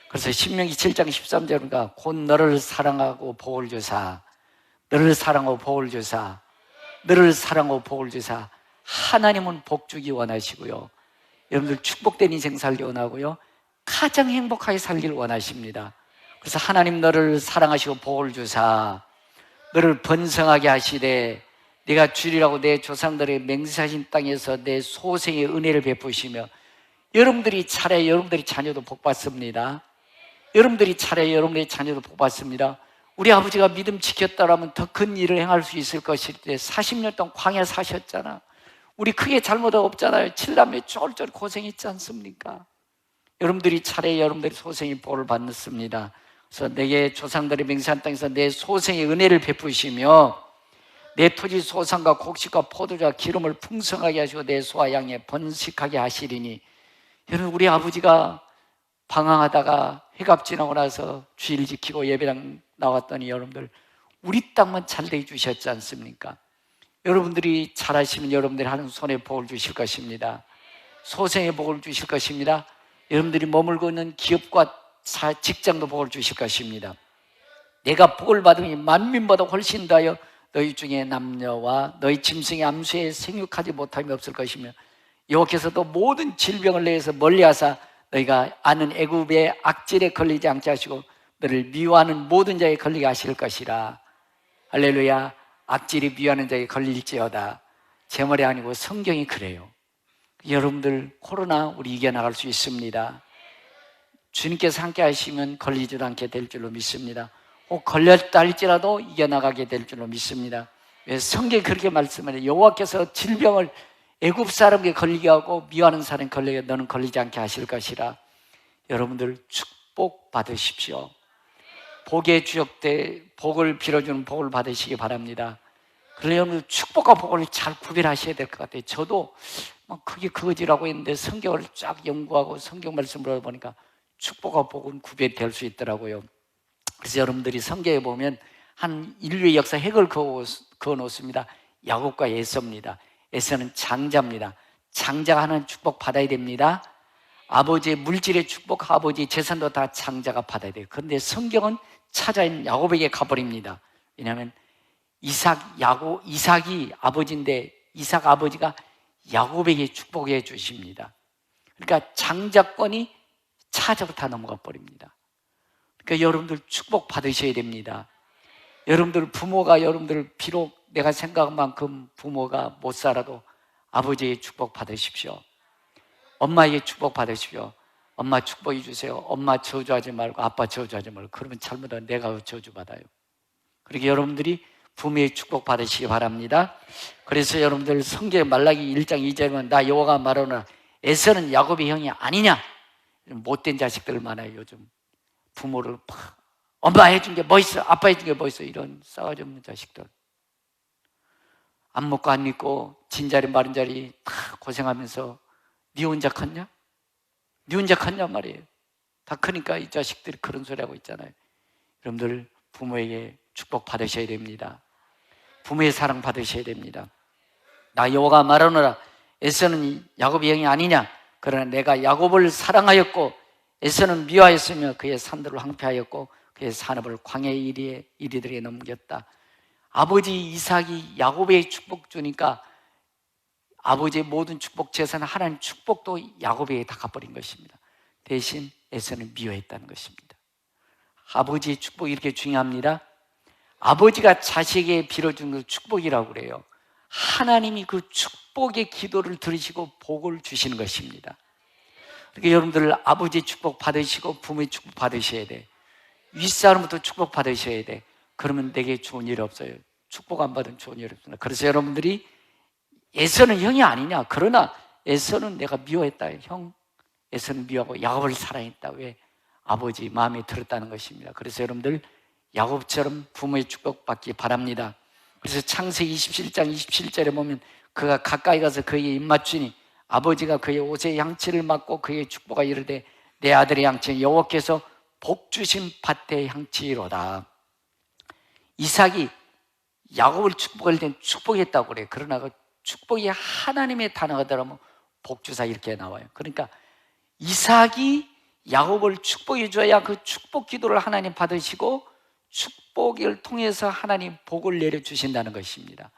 그래서 신명기 7장 13절인가 곧 너를 사랑하고 복을 주사 너를 사랑하고 복을 주사 너를 사랑하고 복을 주사 하나님은 복 주기 원하시고요. 여러분들 축복된 인생 살기 원하고요. 가장 행복하게 살기를 원하십니다. 그래서 하나님 너를 사랑하시고 복을 주사 너를 번성하게 하시되 네가 주리라고 내 조상들의 맹세하신 땅에서 내 소생의 은혜를 베푸시며 여러분들이 차례 여러분들이 자녀도 복받습니다. 여러분들이 차례 여러분들의 자녀도 복받습니다. 우리 아버지가 믿음 지켰다라면 더 큰 일을 행할 수 있을 것일 때 40년 동안 광야 사셨잖아. 우리 크게 잘못하고 없잖아요. 7남매 쫄쫄 고생했지 않습니까? 여러분들이 차례 여러분들이 소생의 복을 받습니다. 그래서 내게 조상들의 맹세한 땅에서 내 소생의 은혜를 베푸시며 내 토지 소산과 곡식과 포도주와 기름을 풍성하게 하시고 내 소와 양에 번식하게 하시리니 여러분 우리 아버지가 방황하다가 회갑 지나고 나서 주일 지키고 예배당 나왔더니 여러분들 우리 땅만 잘 되게 주셨지 않습니까? 여러분들이 잘하시면 여러분들이 하는 손에 복을 주실 것입니다. 소생의 복을 주실 것입니다. 여러분들이 머물고 있는 기업과 직장도 복을 주실 것입니다. 내가 복을 받으면 만민보다 훨씬 더하여 너희 중에 남녀와 너희 짐승의 암수에 생육하지 못함이 없을 것이며 여호와께서도 모든 질병을 내에서 멀리하사 너희가 아는 애굽의 악질에 걸리지 않게 하시고 너를 미워하는 모든 자에 걸리게 하실 것이라. 할렐루야. 악질이 미워하는 자에 걸릴지어다. 제 말이 아니고 성경이 그래요. 여러분들 코로나 우리 이겨나갈 수 있습니다. 주님께서 함께 하시면 걸리지도 않게 될 줄로 믿습니다. 혹 걸렸다 할지라도 이겨나가게 될 줄로 믿습니다. 왜 성경이 그렇게 말씀하냐. 여호와께서 질병을 애굽 사람에게 걸리게 하고 미워하는 사람에게 걸리게 너는 걸리지 않게 하실 것이라. 여러분들 축복 받으십시오. 복의 주역 때 복을 빌어주는 복을 받으시기 바랍니다. 그래서 여러분 축복과 복을 잘 구별하셔야 될 것 같아요. 저도 그게 그거지라고 했는데 성경을 쫙 연구하고 성경 말씀을 보니까 축복과 복은 구별될 수 있더라고요. 그래서 여러분들이 성경에 보면 한 인류의 역사 핵을 그어 놓습니다. 야곱과 에서입니다. 에서는 장자입니다. 장자가 하는 축복 받아야 됩니다. 아버지의 물질의 축복, 아버지의 재산도 다 장자가 받아야 돼요. 그런데 성경은 찾아인 야곱에게 가버립니다. 왜냐하면 이삭이 아버지인데 이삭 아버지가 야곱에게 축복해 주십니다. 그러니까 장자권이 차자로 다 넘어가 버립니다. 그러니까 여러분들 축복 받으셔야 됩니다. 여러분들 부모가 여러분들 비록 내가 생각한 만큼 부모가 못 살아도 아버지의 축복 받으십시오. 엄마에게 축복 받으십시오. 엄마 축복해 주세요. 엄마 저주하지 말고 아빠 저주하지 말고. 그러면 잘못하면 내가 저주받아요. 그러니까 여러분들이 부모의 축복 받으시기 바랍니다. 그래서 여러분들 성경 말라기 1장 2절에 보면 나 여호와가 말하노라 에서는 야곱의 형이 아니냐. 못된 자식들 많아요. 요즘 부모를 엄마 해준 게 뭐 있어? 아빠 해준 게 뭐 있어? 이런 싸가지 없는 자식들. 안 먹고 안 입고 진자리 마른 자리 다 고생하면서 니 혼자 컸냐? 니 혼자 컸냐 말이에요. 다 크니까 이 자식들이 그런 소리 하고 있잖아요. 여러분들 부모에게 축복 받으셔야 됩니다. 부모의 사랑 받으셔야 됩니다. 나 여호와가 말하노라 에서는 야곱의 형이 아니냐. 그러나 내가 야곱을 사랑하였고 에서는 미워하였으며 그의 산들을 황폐하였고 그의 산업을 광야의 이리들에게 넘겼다. 아버지 이삭이 야곱의 축복 주니까 아버지의 모든 축복 재산 하나님 축복도 야곱에게 다 갚아버린 것입니다. 대신 에서는 미워했다는 것입니다. 아버지의 축복이 이렇게 중요합니다. 아버지가 자식에게 빌어준 그 축복이라고 그래요. 하나님이 그 축복의 기도를 들으시고 복을 주시는 것입니다. 그러니까 여러분들 아버지의 축복 받으시고 부모의 축복 받으셔야 돼. 윗사람부터 축복 받으셔야 돼. 그러면 내게 좋은 일 없어요. 축복 안 받으면 좋은 일 없습니다. 그래서 여러분들이 에서는 형이 아니냐. 그러나 에서는 내가 미워했다. 형 에서는 미워하고 야곱을 사랑했다. 왜? 아버지 마음에 들었다는 것입니다. 그래서 여러분들 야곱처럼 부모의 축복 받기 바랍니다. 그래서 창세기 27장 27절에 보면 그가 가까이 가서 그에게 입맞추니 아버지가 그의 옷의 양치를 맡고 그의 축복하 이르되 내 아들의 양치는 여호와께서 복 주신 밭의 향치로다. 이삭이 야곱을 축복할 땐 축복했다고 그래요. 그러나 그 축복이 하나님의 단어가더라면 복주사 이렇게 나와요. 그러니까 이삭이 야곱을 축복해 줘야 그 축복 기도를 하나님 받으시고 축복을 통해서 하나님 복을 내려주신다는 것입니다.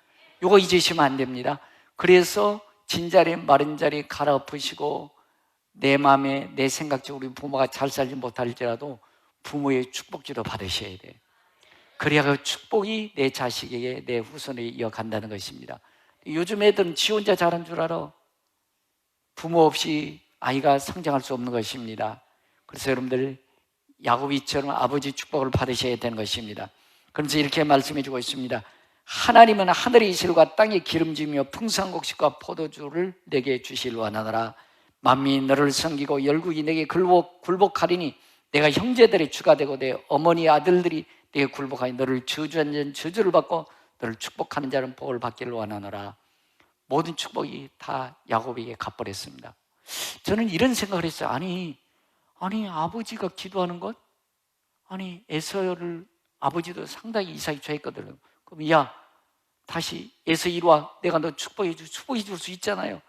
이거 잊으시면 안 됩니다. 그래서 진자리 마른 자리 갈아엎으시고 내 마음에 내 생각적으로 우리 부모가 잘 살지 못할지라도 부모의 축복기도 받으셔야 돼요. 그래야 그 축복이 내 자식에게 내 후손에 이어간다는 것입니다. 요즘 애들은 지 혼자 자란 줄 알아. 부모 없이 아이가 성장할 수 없는 것입니다. 그래서 여러분들 야곱이처럼 아버지 축복을 받으셔야 되는 것입니다. 그래서 이렇게 말씀해 주고 있습니다. 하나님은 하늘의 이슬과 땅의 기름짐이며 풍성한 곡식과 포도주를 내게 주실 원하노라. 만민이 너를 섬기고 열국이 내게 굴복하리니 내가 형제들의 주가 되고 내 어머니 아들들이 내게 굴복하니 너를 저주한 자는 저주를 받고 너를 축복하는 자는 복을 받기를 원하노라. 모든 축복이 다 야곱에게 갚버렸습니다. 저는 이런 생각을 했어요. 아니 아버지가 기도하는 것? 아니 에서를 아버지도 상당히 이삭이 좋아했거든요. 그럼 야 다시 에서 이리 와, 내가 너 축복해 줄 수 있잖아요.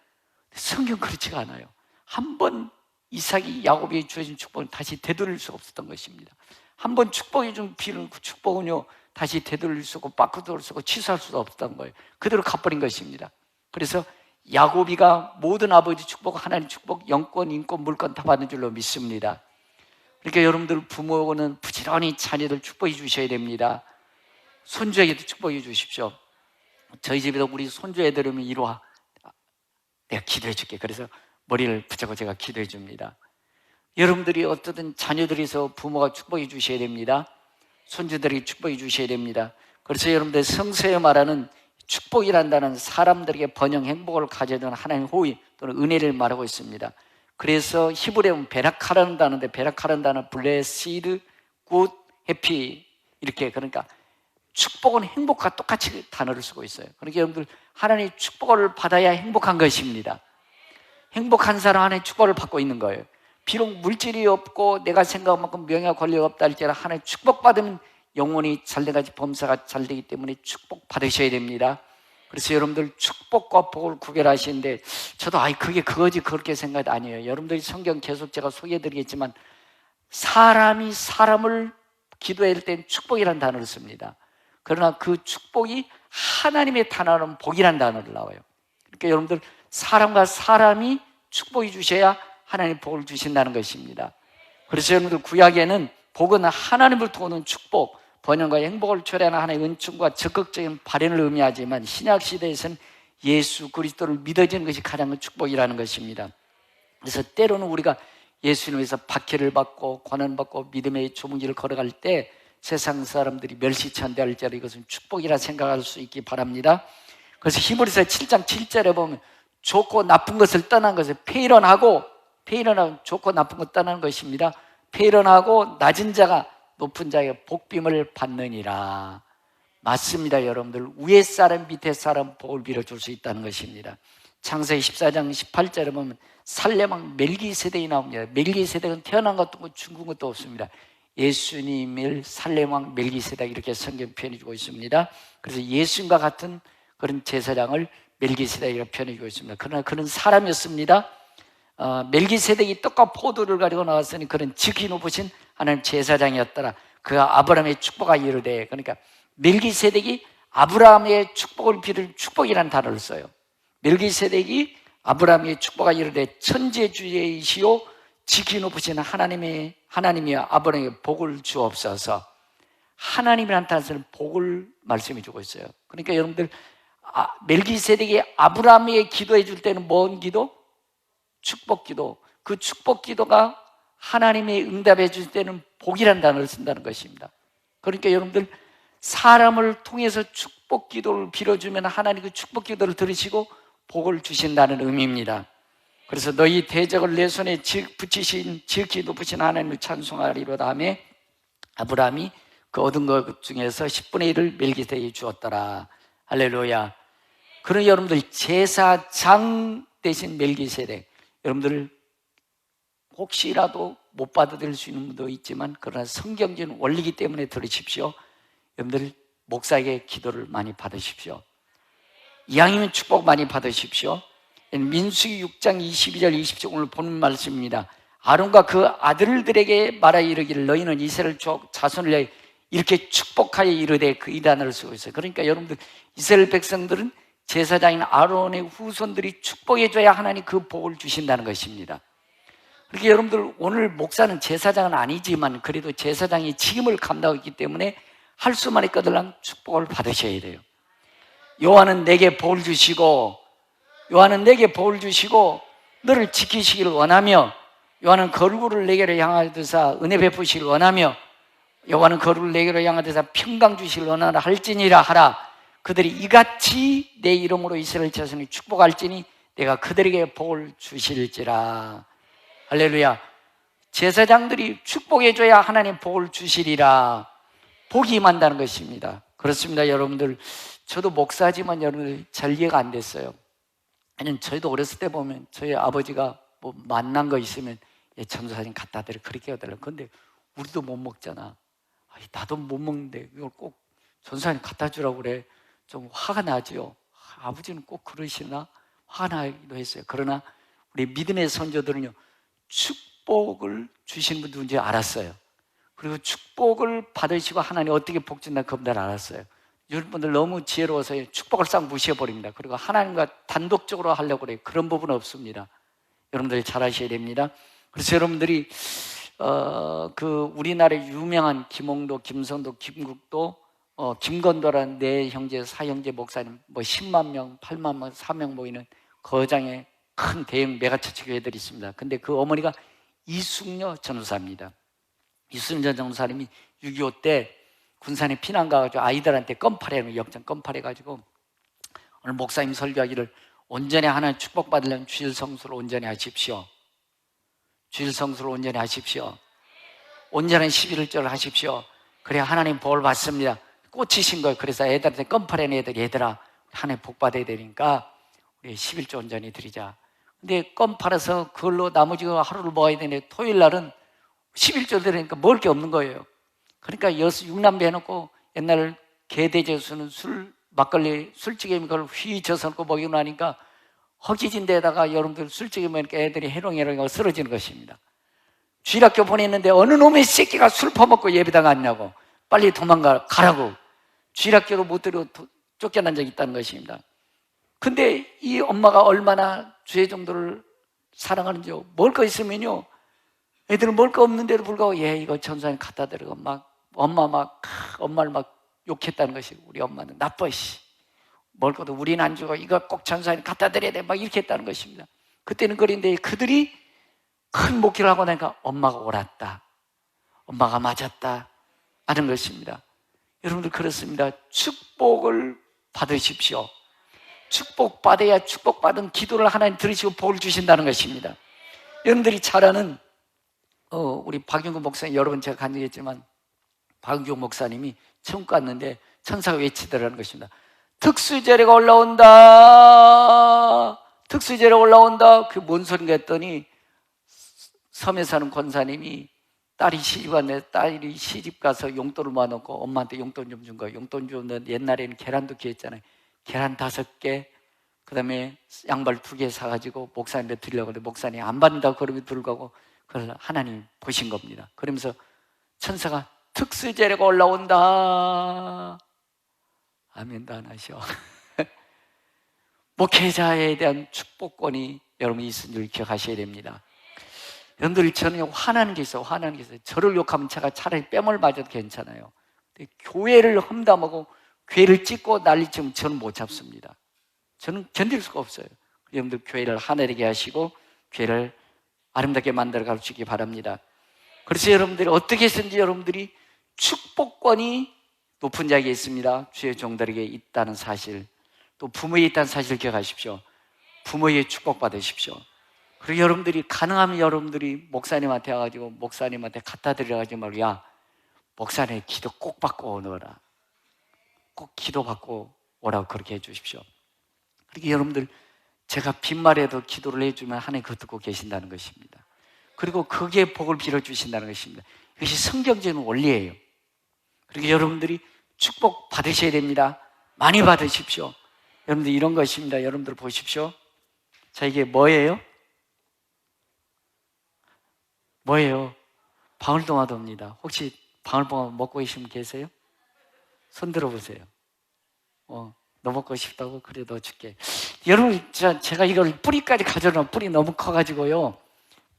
성경 그렇지가 않아요. 한 번 이삭이 야곱에게 주어진 축복은 다시 되돌릴 수 없었던 것입니다. 한 번 축복해 준 비는 그 축복은요 다시 되돌릴 수 없고 바꾸돌 수 없고 취소할 수도 없었던 거예요. 그대로 갚버린 것입니다. 그래서 야곱이가 모든 아버지 축복, 하나님 축복, 영권, 인권, 물권 다 받는 줄로 믿습니다. 그러니까 여러분들 부모는 부지런히 자녀들 축복해 주셔야 됩니다. 손주에게도 축복해 주십시오. 저희 집에도 우리 손주 애들 오면 이리 와, 내가 기도해 줄게. 그래서 머리를 붙잡고 제가 기도해 줍니다. 여러분들이 어떻든 자녀들에서 부모가 축복해 주셔야 됩니다. 손주들에게 축복해 주셔야 됩니다. 그래서 여러분들 성서에 말하는 축복이란다는 사람들에게 번영 행복을 가져다주는 하나님의 호의 또는 은혜를 말하고 있습니다. 그래서 히브리어는 베라카라는 단어인데, 베라카라는 단어는 blessed, good, happy 이렇게, 그러니까 축복은 행복과 똑같이 단어를 쓰고 있어요. 그러니까 여러분들 하나님의 축복을 받아야 행복한 것입니다. 행복한 사람 하나님의 축복을 받고 있는 거예요. 비록 물질이 없고 내가 생각한 만큼 명예와 권리가 없다 할지라도 하나님의 축복받으면 영혼이 잘돼가지 범사가 잘되기 때문에 축복받으셔야 됩니다. 그래서 여러분들 축복과 복을 구별하시는데, 저도 그게 그거지 그렇게 생각 아니에요. 여러분들이 성경 계속 제가 소개해드리겠지만 사람이 사람을 기도할 땐 축복이라는 단어를 씁니다. 그러나 그 축복이 하나님의 단어는 복이라는 단어를 나와요. 그러니까 여러분들 사람과 사람이 축복해 주셔야 하나님 복을 주신다는 것입니다. 그래서 여러분들 구약에는 복은 하나님을 통하는 축복, 번영과 행복을 초래하는 하나님의 은총과 적극적인 발현을 의미하지만 신약 시대에서는 예수 그리스도를 믿어지는 것이 가장 큰 축복이라는 것입니다. 그래서 때로는 우리가 예수님을 위해서 박해를 받고 고난을 받고 믿음의 좁은 길을 걸어갈 때 세상 사람들이 멸시천대할지라도 이것은 축복이라 생각할 수 있기 바랍니다. 그래서 히브리서 7장 7절에 보면 좋고 나쁜 것을 떠난 것을 폐일원하고 좋고 나쁜 것 떠나는 것입니다. 폐일원하고 낮은 자가 높은 자에게 복빔을 받느니라. 맞습니다. 여러분들 위에 사람 밑에 사람 복을 빌어줄 수 있다는 것입니다. 창세기 14장 18절에 보면 살렘왕 멜기세덱이 나옵니다. 멜기세덱은 태어난 것도 없고 죽은 것도 없습니다. 예수님을 살렘왕 멜기세덱 이렇게 성경 표현해주고 있습니다. 그래서 예수님과 같은 그런 제사장을 멜기세덱이라고 표현해주고 있습니다. 그러나 그는 사람이었습니다. 멜기세덱이 떡과 포도를 가지고 나왔으니 그는 지극히 높으신 하나님 제사장이었더라. 그가 아브라함의 축복과 이르되, 그러니까 멜기세덱이 아브라함의 축복을 빌을 축복이라는 단어를 써요. 멜기세덱이 아브라함의 축복과 이르되 천지주이시오 지극히 높으신 하나님이여 아브라함에게 복을 주옵소서. 하나님이라는 단어는 복을 말씀해 주고 있어요. 그러니까 여러분들 멜기세덱이 아브라함에게 기도해 줄 때는 뭔 기도? 축복 기도. 그 축복 기도가 하나님의 응답해 줄 때는 복이라는 단어를 쓴다는 것입니다. 그러니까 여러분들 사람을 통해서 축복 기도를 빌어주면 하나님 그 축복 기도를 들으시고 복을 주신다는 의미입니다. 그래서 너희 대적을 내 손에 붙이신 지극히 높으신 하나님을 찬송하리로다 하며 아브라함이 그 얻은 것 중에서 10분의 1을 멜기세덱에게 주었더라. 할렐루야. 그런 여러분들 제사장 대신 멜기세덱, 여러분들 혹시라도 못 받아들일 수 있는 분도 있지만 그러나 성경적인 원리이기 때문에 들으십시오. 여러분들 목사에게 기도를 많이 받으십시오. 이왕이면 축복 많이 받으십시오. 민수기 6장 22절 20절 오늘 보는 말씀입니다. 아론과 그 아들들에게 말하여 이르기를 너희는 이스라엘 자손을 위하여 이렇게 축복하여 이르되 그 이 단어를 쓰고 있어요. 그러니까 여러분들 이스라엘 백성들은 제사장인 아론의 후손들이 축복해줘야 하나님 그 복을 주신다는 것입니다. 그렇게 여러분들 오늘 목사는 제사장은 아니지만 그래도 제사장이 직임을 감당하고 있기 때문에 할 수만 있거든 축복을 받으셔야 돼요. 여호와는 내게 복을 주시고 너를 지키시기를 원하며 여호와는 거룩을 내게로 향하여서 은혜 베푸시기를 원하며 여호와는 거룩을 내게로 향하여서 평강 주시기를 원하라 할지니라 하라. 그들이 이같이 내 이름으로 이스라엘 자손이 축복할지니 내가 그들에게 복을 주실지라. 할렐루야. 제사장들이 축복해줘야 하나님 복을 주시리라. 복이 임한다는 것입니다. 그렇습니다. 여러분들 저도 목사지만 여러분들 잘 이해가 안 됐어요. 아니 저희도 어렸을 때 보면 저희 아버지가 뭐 만난 거 있으면 전도사님 갖다 드려 그렇게 해달라고. 근데 우리도 못 먹잖아. 나도 못 먹는데 이걸 꼭 전도사님 갖다 주라고 그래. 좀 화가 나죠. 아버지는 꼭 그러시나? 화가 나기도 했어요. 그러나 우리 믿음의 선조들은요, 축복을 주시는 분 누군지 알았어요. 그리고 축복을 받으시고 하나님 어떻게 복 준다 그분들 알았어요. 여러분들 너무 지혜로워서 축복을 싹 무시해버립니다. 그리고 하나님과 단독적으로 하려고 그래요. 그런 부분은 없습니다. 여러분들이 잘 아셔야 됩니다. 그래서 여러분들이 우리나라의 유명한 김홍도, 김성도, 김국도, 김건도라는 네 형제, 사형제 목사님, 뭐 10만 명, 8만 명, 4명 모이는 거장의 큰 대형 메가처치 교회들이 있습니다. 근데 그 어머니가 이숙녀 전도사입니다. 이숙녀 전도사님이 6.25 때 군산에 피난 가가지고 아이들한테 껌파래하는 역전 껌파래가지고 오늘 목사님 설교하기를 온전히 하나님 축복받으려면 주일 성수로 온전히 하십시오. 주일 성수로 온전히 하십시오. 온전한 11절을 하십시오. 그래야 하나님 복을 받습니다. 꽂히신 거예요. 그래서 애들한테 껌파래는 애들, 얘들아 하나님 복 받아야 되니까 우리 11조 온전히 드리자. 근데 껌 팔아서 그걸로 나머지 하루를 먹어야 되는데 토요일 날은 11조 드리니까 먹을 게 없는 거예요. 그러니까 6남배 해놓고 옛날 개대제수는 술, 막걸리, 술찌개미 그걸 휘쳐서 놓고 먹이고 나니까 허기진 데다가 여러분들 술찌개 먹으니까 애들이 해롱해롱하고 쓰러지는 것입니다. 주일학교 보냈는데 어느 놈의 새끼가 술 퍼먹고 예배당 갔냐고 빨리 가라고 주일학교로 못 들이고 쫓겨난 적이 있다는 것입니다. 근데 이 엄마가 얼마나 주의 정도를 사랑하는지 먹을 거 있으면요 애들은 먹을 거 없는데도 불구하고 이거 전사님 갖다 드리고 엄마를 막 욕했다는 것이고 우리 엄마는 나빠 먹을 것도 우리는 안 주고 이거 꼭 전사님 갖다 드려야 돼 막 이렇게 했다는 것입니다. 그때는 그런데 그들이 큰 목회를 하고 나니까 엄마가 옳았다, 엄마가 맞았다 하는 것입니다. 여러분들 그렇습니다. 축복을 받으십시오. 축복받아야 축복받은 기도를 하나님 들으시고 복을 주신다는 것입니다. 여러분들이 잘 아는 우리 박용근 목사님, 여러분 제가 간증했지만 박용근 목사님이 천국 갔는데 천사가 외치더라는 것입니다. 특수제례가 올라온다, 특수제례가 올라온다. 그게 뭔 소린가 했더니 섬에 사는 권사님이 딸이 시집 가서 용돈을 모아놓고 엄마한테 용돈 좀 준 거예요. 용돈 주면 옛날에는 계란도 귀했잖아요. 계란 5개, 그 다음에 양발 2개 사가지고 목사님한테 드리려고 하는데 목사님이 안 받는다고 그러면 불구하고 그걸 하나님 보신 겁니다. 그러면서 천사가 특수제례가 올라온다. 아멘도 안 하셔. 목회자에 대한 축복권이 여러분이 있은 줄 기억하셔야 됩니다. 여러분들 저는 화나는 게 있어요. 저를 욕하면 제가 차라리 뺨을 맞아도 괜찮아요. 근데 교회를 험담하고 교회를 찢고 난리치면 저는 못 잡습니다. 저는 견딜 수가 없어요. 여러분들 교회를 하늘에게 하시고 교회를 아름답게 만들어 가시기 바랍니다. 그래서 여러분들이 어떻게 해서든지 여러분들이 축복권이 높은 자에게 있습니다. 주의 종들에게 있다는 사실, 또 부모에 있다는 사실을 기억하십시오. 부모의 축복 받으십시오. 그리고 여러분들이 가능하면 여러분들이 목사님한테 와가지고 목사님한테 갖다 드려가지고 말고 야 목사님 기도 꼭 받고 오너라, 꼭 기도 받고 오라고 그렇게 해주십시오. 그리고 여러분들 제가 빈말에도 기도를 해주면 하나님 그거 듣고 계신다는 것입니다. 그리고 그게 복을 빌어주신다는 것입니다. 이것이 성경적인 원리예요. 그리고 여러분들이 축복 받으셔야 됩니다. 많이 받으십시오. 여러분들 이런 것입니다. 여러분들 보십시오. 자, 이게 뭐예요? 방울토마토입니다. 혹시 방울토마토 먹고 계신 분 계세요? 손 들어보세요. 너 먹고 싶다고? 그래 넣어줄게. 여러분 제가 이걸 뿌리까지 가져놓으면 뿌리 너무 커가지고요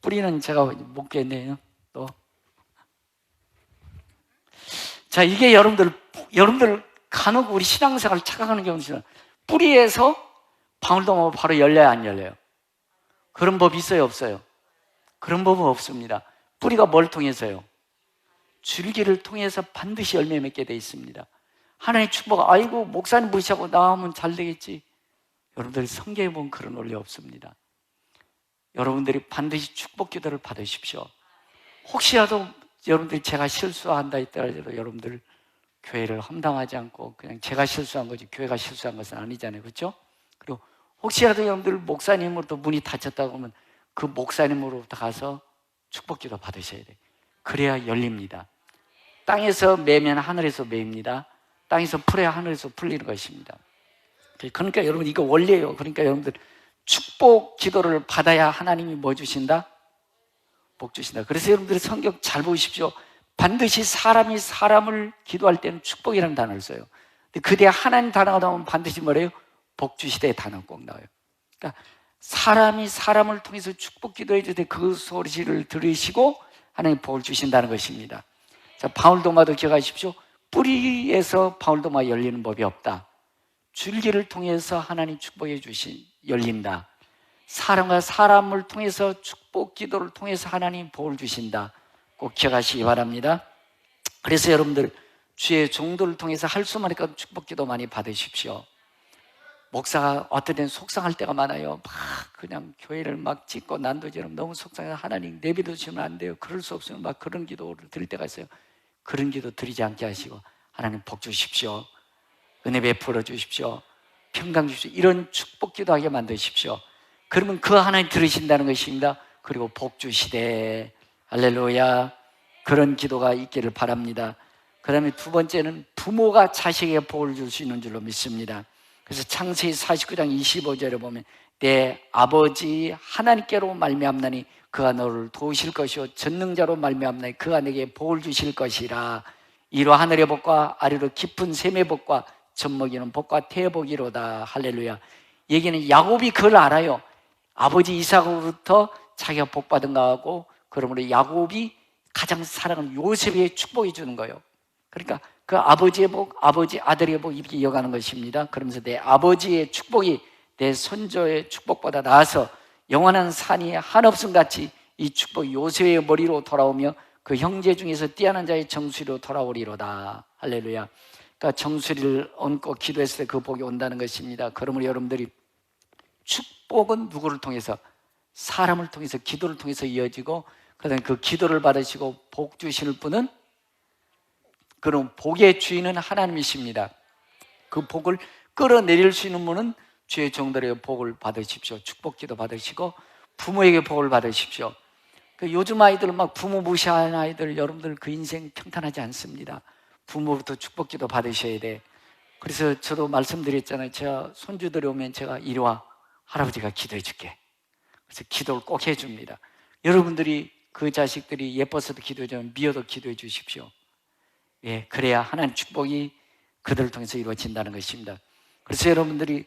뿌리는 제가 못 겠네요. 또 자, 이게 여러분들 간혹 우리 신앙생활 착각하는 경우는 있어요. 뿌리에서 방울토마토 바로 열려야 안 열려요? 그런 법 있어요, 없어요? 그런 법은 없습니다. 뿌리가 뭘 통해서요? 줄기를 통해서 반드시 열매 맺게 돼 있습니다. 하나님의 축복, 아이고 목사님 무시하고 나오면 잘 되겠지. 여러분들이 성경에 보면 그런 원리 없습니다. 여러분들이 반드시 축복 기도를 받으십시오. 혹시라도 여러분들이 제가 실수한다 했더라도 여러분들 교회를 험담하지 않고 그냥 제가 실수한 거지 교회가 실수한 것은 아니잖아요. 그렇죠? 그리고 혹시라도 여러분들 목사님으로부터 문이 닫혔다고 하면 그 목사님으로부터 가서 축복 기도 받으셔야 돼요. 그래야 열립니다. 땅에서 매면 하늘에서 매입니다. 땅에서 풀어야 하늘에서 풀리는 것입니다. 그러니까 여러분 이거 원리예요. 그러니까 여러분들 축복 기도를 받아야 하나님이 뭐 주신다? 복 주신다. 그래서 여러분들이 성경 잘 보십시오. 반드시 사람이 사람을 기도할 때는 축복이라는 단어를 써요. 근데 그 뒤에 하나님 단어가 나오면 반드시 뭐래요? 복 주시다의 단어가 꼭 나와요. 그러니까 사람이 사람을 통해서 축복 기도해 줄 때 그 소리를 들으시고 하나님 복을 주신다는 것입니다. 자, 바울도마도 기억하십시오. 뿌리에서 바울도마 열리는 법이 없다. 줄기를 통해서 하나님 축복해 주신 열린다. 사람과 사람을 통해서 축복 기도를 통해서 하나님 복을 주신다. 꼭 기억하시기 바랍니다. 그래서 여러분들 주의 종도를 통해서 할 수만 있고 축복 기도 많이 받으십시오. 목사가 어떨 때는 속상할 때가 많아요. 막 그냥 교회를 막 짓고 난도처럼 너무 속상해서 하나님 내비도 주면 안 돼요. 그럴 수 없으면 막 그런 기도를 드릴 때가 있어요. 그런 기도 드리지 않게 하시고 하나님 복 주십시오. 은혜 베풀어 주십시오. 평강 주십시오. 이런 축복 기도하게 만드십시오. 그러면 그 하나님 들으신다는 것입니다. 그리고 복 주시되 할렐루야. 그런 기도가 있기를 바랍니다. 그 다음에 두 번째는 부모가 자식에게 복을 줄 수 있는 줄로 믿습니다. 그래서 창세기 49장 25절에 보면 내 아버지 하나님께로 말미암나니 그가 너를 도우실 것이요 전능자로 말미암나니 그가 내게 복을 주실 것이라. 이로 하늘의 복과 아래로 깊은 샘의 복과 젖먹이는 복과 태복이로다. 할렐루야. 얘기는 야곱이 그걸 알아요. 아버지 이삭으로부터 자기가 복받은 거하고 그러므로 야곱이 가장 사랑하는 요셉에게 축복해 주는 거예요. 그러니까 그 아버지의 복, 아버지 아들의 복 이렇게 이어가는 것입니다. 그러면서 내 아버지의 축복이 내 손조의 축복보다 나아서 영원한 산이 한없음 같이 이 축복이 요셉의 머리로 돌아오며 그 형제 중에서 뛰어난 자의 정수리로 돌아오리로다. 할렐루야. 그러니까 정수리를 얹고 기도했을 때 그 복이 온다는 것입니다. 그러므로 여러분들이 축복은 누구를 통해서? 사람을 통해서, 기도를 통해서 이어지고 그다음에 그 기도를 받으시고 복 주시는 분은 그럼 복의 주인은 하나님이십니다. 그 복을 끌어내릴 수 있는 분은 주의 종들에게 복을 받으십시오. 축복 기도 받으시고 부모에게 복을 받으십시오. 요즘 아이들 막 부모 무시하는 아이들 여러분들 그 인생 평탄하지 않습니다. 부모부터 축복 기도 받으셔야 돼. 그래서 저도 말씀드렸잖아요. 제가 손주들이 오면 제가 이리 와, 할아버지가 기도해 줄게. 그래서 기도를 꼭 해줍니다. 여러분들이 그 자식들이 예뻐서도 기도해 주면 미워도 기도해 주십시오. 예, 그래야 하나님 축복이 그들을 통해서 이루어진다는 것입니다. 그래서 여러분들이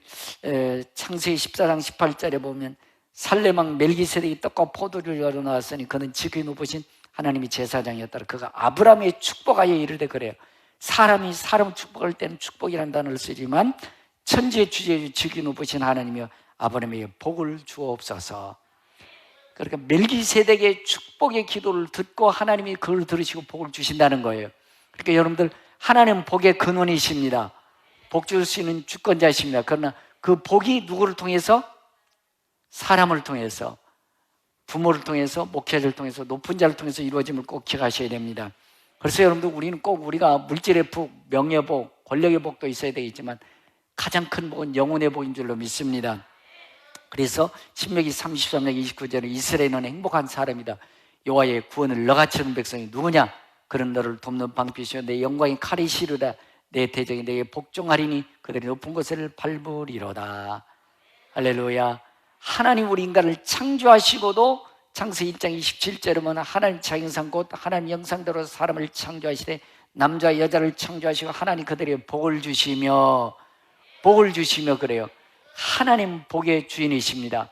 창세기 14장 18절에 보면 살레망 멜기세덱이 떡과 포도주를 열어 나왔으니 그는 지극히 높으신 하나님이 제사장이었더라. 그가 아브라함의 축복하여 이르되 그래요. 사람이 사람 축복할 때는 축복이라는 단어를 쓰지만 천지의 주제주 지극히 높으신 하나님이여 아브라함에게 복을 주옵소서. 그러니까 멜기세덱의 축복의 기도를 듣고 하나님이 그걸 들으시고 복을 주신다는 거예요. 그러니까 여러분들 하나님은 복의 근원이십니다. 복 줄 수 있는 주권자이십니다. 그러나 그 복이 누구를 통해서? 사람을 통해서, 부모를 통해서, 목회자를 통해서, 높은 자를 통해서 이루어짐을 꼭 기억하셔야 됩니다. 그래서 여러분들 우리는 꼭 우리가 물질의 복, 명예의 복, 권력의 복도 있어야 되겠지만 가장 큰 복은 영혼의 복인 줄로 믿습니다. 그래서 신명기 33장 29절에 이스라엘은 행복한 사람이다. 여호와의 구원을 너같이 하는 백성이 누구냐? 그런 너를 돕는 방패시오 내 영광이 칼이 시르다. 내 대적이 내게 복종하리니 그들이 높은 곳을 밟으리로다. 할렐루야. 하나님 우리 인간을 창조하시고도 창세기 1장 27절에 보면 하나님 자형상 곧 하나님 형상대로 사람을 창조하시되 남자 여자를 창조하시고 하나님 그들에게 복을 주시며 그래요. 하나님 복의 주인이십니다.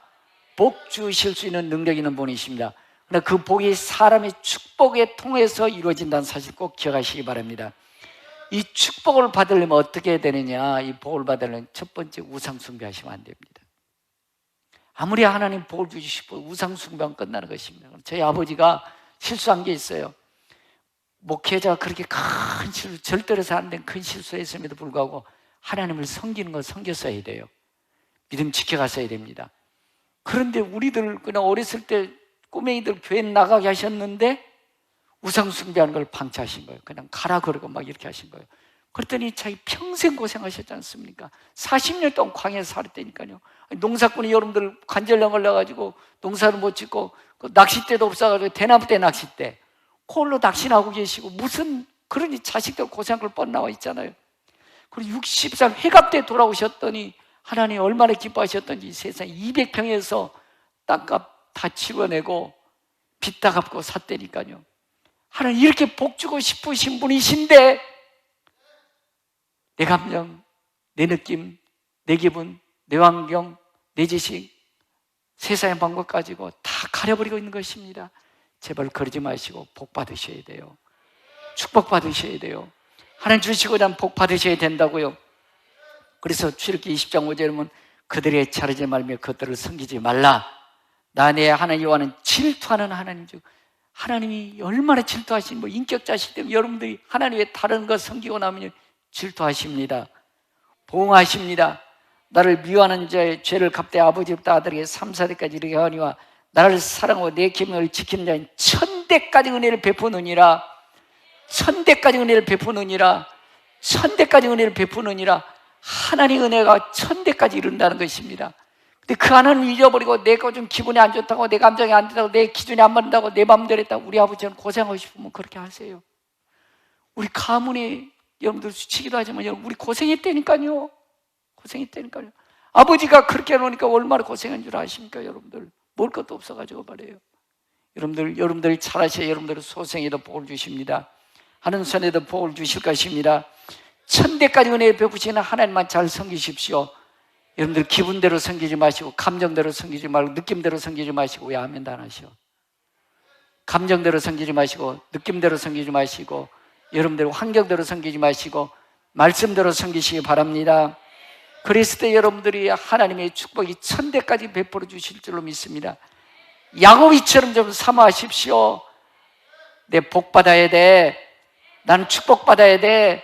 복 주실 수 있는 능력 있는 분이십니다. 그러나 그 복이 사람의 축복에 통해서 이루어진다는 사실 꼭 기억하시기 바랍니다. 이 축복을 받으려면 어떻게 해야 되느냐? 이 복을 받으려면 첫 번째 우상 숭배하시면 안 됩니다. 아무리 하나님 복을 주시고 우상 숭배하면 끝나는 것입니다. 저희 아버지가 실수한 게 있어요. 목회자가 그렇게 큰 실수, 절대로 안 된 큰 실수했음에도 불구하고 하나님을 섬기는 걸 섬겼어야 돼요. 믿음 지켜갔어야 됩니다. 그런데 우리들 그냥 어렸을 때 꼬맹이들 교회 나가게 하셨는데 우상 숭배하는 걸 방치하신 거예요. 그냥 가라 그러고 막 이렇게 하신 거예요. 그랬더니 자기 평생 고생하셨지 않습니까? 40년 동안 광야에서 살았다니까요. 농사꾼이 여러분들 관절염 걸려가지고 농사를 못 짓고 낚싯대도 없어가지고 대나무 때 낚싯대 그걸로 낚시나고 계시고 무슨 그러니 자식들 고생한 걸 뻔나와 있잖아요. 그리고 60살 회갑 때 돌아오셨더니 하나님 얼마나 기뻐하셨던지 세상 200평에서 땅값 다 치워내고 빚 다 갚고 샀다니까요. 하나님 이렇게 복 주고 싶으신 분이신데 내 감정, 내 느낌, 내 기분, 내 환경, 내 지식, 세상의 방법 가지고 다 가려버리고 있는 것입니다. 제발 그러지 마시고 복 받으셔야 돼요. 축복 받으셔야 돼요. 하나님 주시고자 하면 복 받으셔야 된다고요. 그래서 출애굽기 20장 5절에 보면 그들의 차르지 말며 그들을 섬기지 말라. 나 내 하나님 여호와는 질투하는 하나님 중 하나님이 얼마나 질투하시니 뭐 인격자시기 때문에 여러분들이 하나님의 다른 것 섬기고 나면 질투하십니다. 보응하십니다. 나를 미워하는 자의 죄를 갚되 아버지부터 아들에게 3, 4대까지 이르게 하니와 나를 사랑하고 내 계명을 지키는 자는 1000대까지 은혜를 베푸느니라. 1000대까지 은혜를 베푸느니라. 1000대까지 은혜를 베푸느니라. 하나님 은혜가 1000대까지 이룬다는 것입니다. 근데 그 하나님을 잊어버리고 내가 좀 기분이 안 좋다고, 내 감정이 안 좋다고, 내 기준이 안 맞는다고, 내 마음대로 했다고, 우리 아버지는 고생하고 싶으면 그렇게 하세요. 우리 가문에 여러분들 수치기도 하지만 여러분 우리 고생했다니까요. 고생했다니까요. 아버지가 그렇게 해놓으니까 얼마나 고생한 줄 아십니까? 여러분들 먹을 것도 없어가지고 말이에요. 여러분들 잘하셔야 여러분들 소생에도 복을 주십니다. 하는 손에도 복을 주실 것입니다. 1000대까지 은혜를 베푸시는 하나님만 잘 섬기십시오. 여러분들 기분대로 섬기지 마시고, 감정대로 섬기지 말고, 느낌대로 섬기지 마시고. 왜 아멘도 안 하셔? 감정대로 섬기지 마시고, 느낌대로 섬기지 마시고, 여러분들 환경대로 섬기지 마시고 말씀대로 섬기시기 바랍니다. 그랬을 때 여러분들이 하나님의 축복이 1000대까지 베풀어 주실 줄로 믿습니다. 야곱이처럼 좀 사모하십시오. 내 복 받아야 돼. 나는 축복 받아야 돼.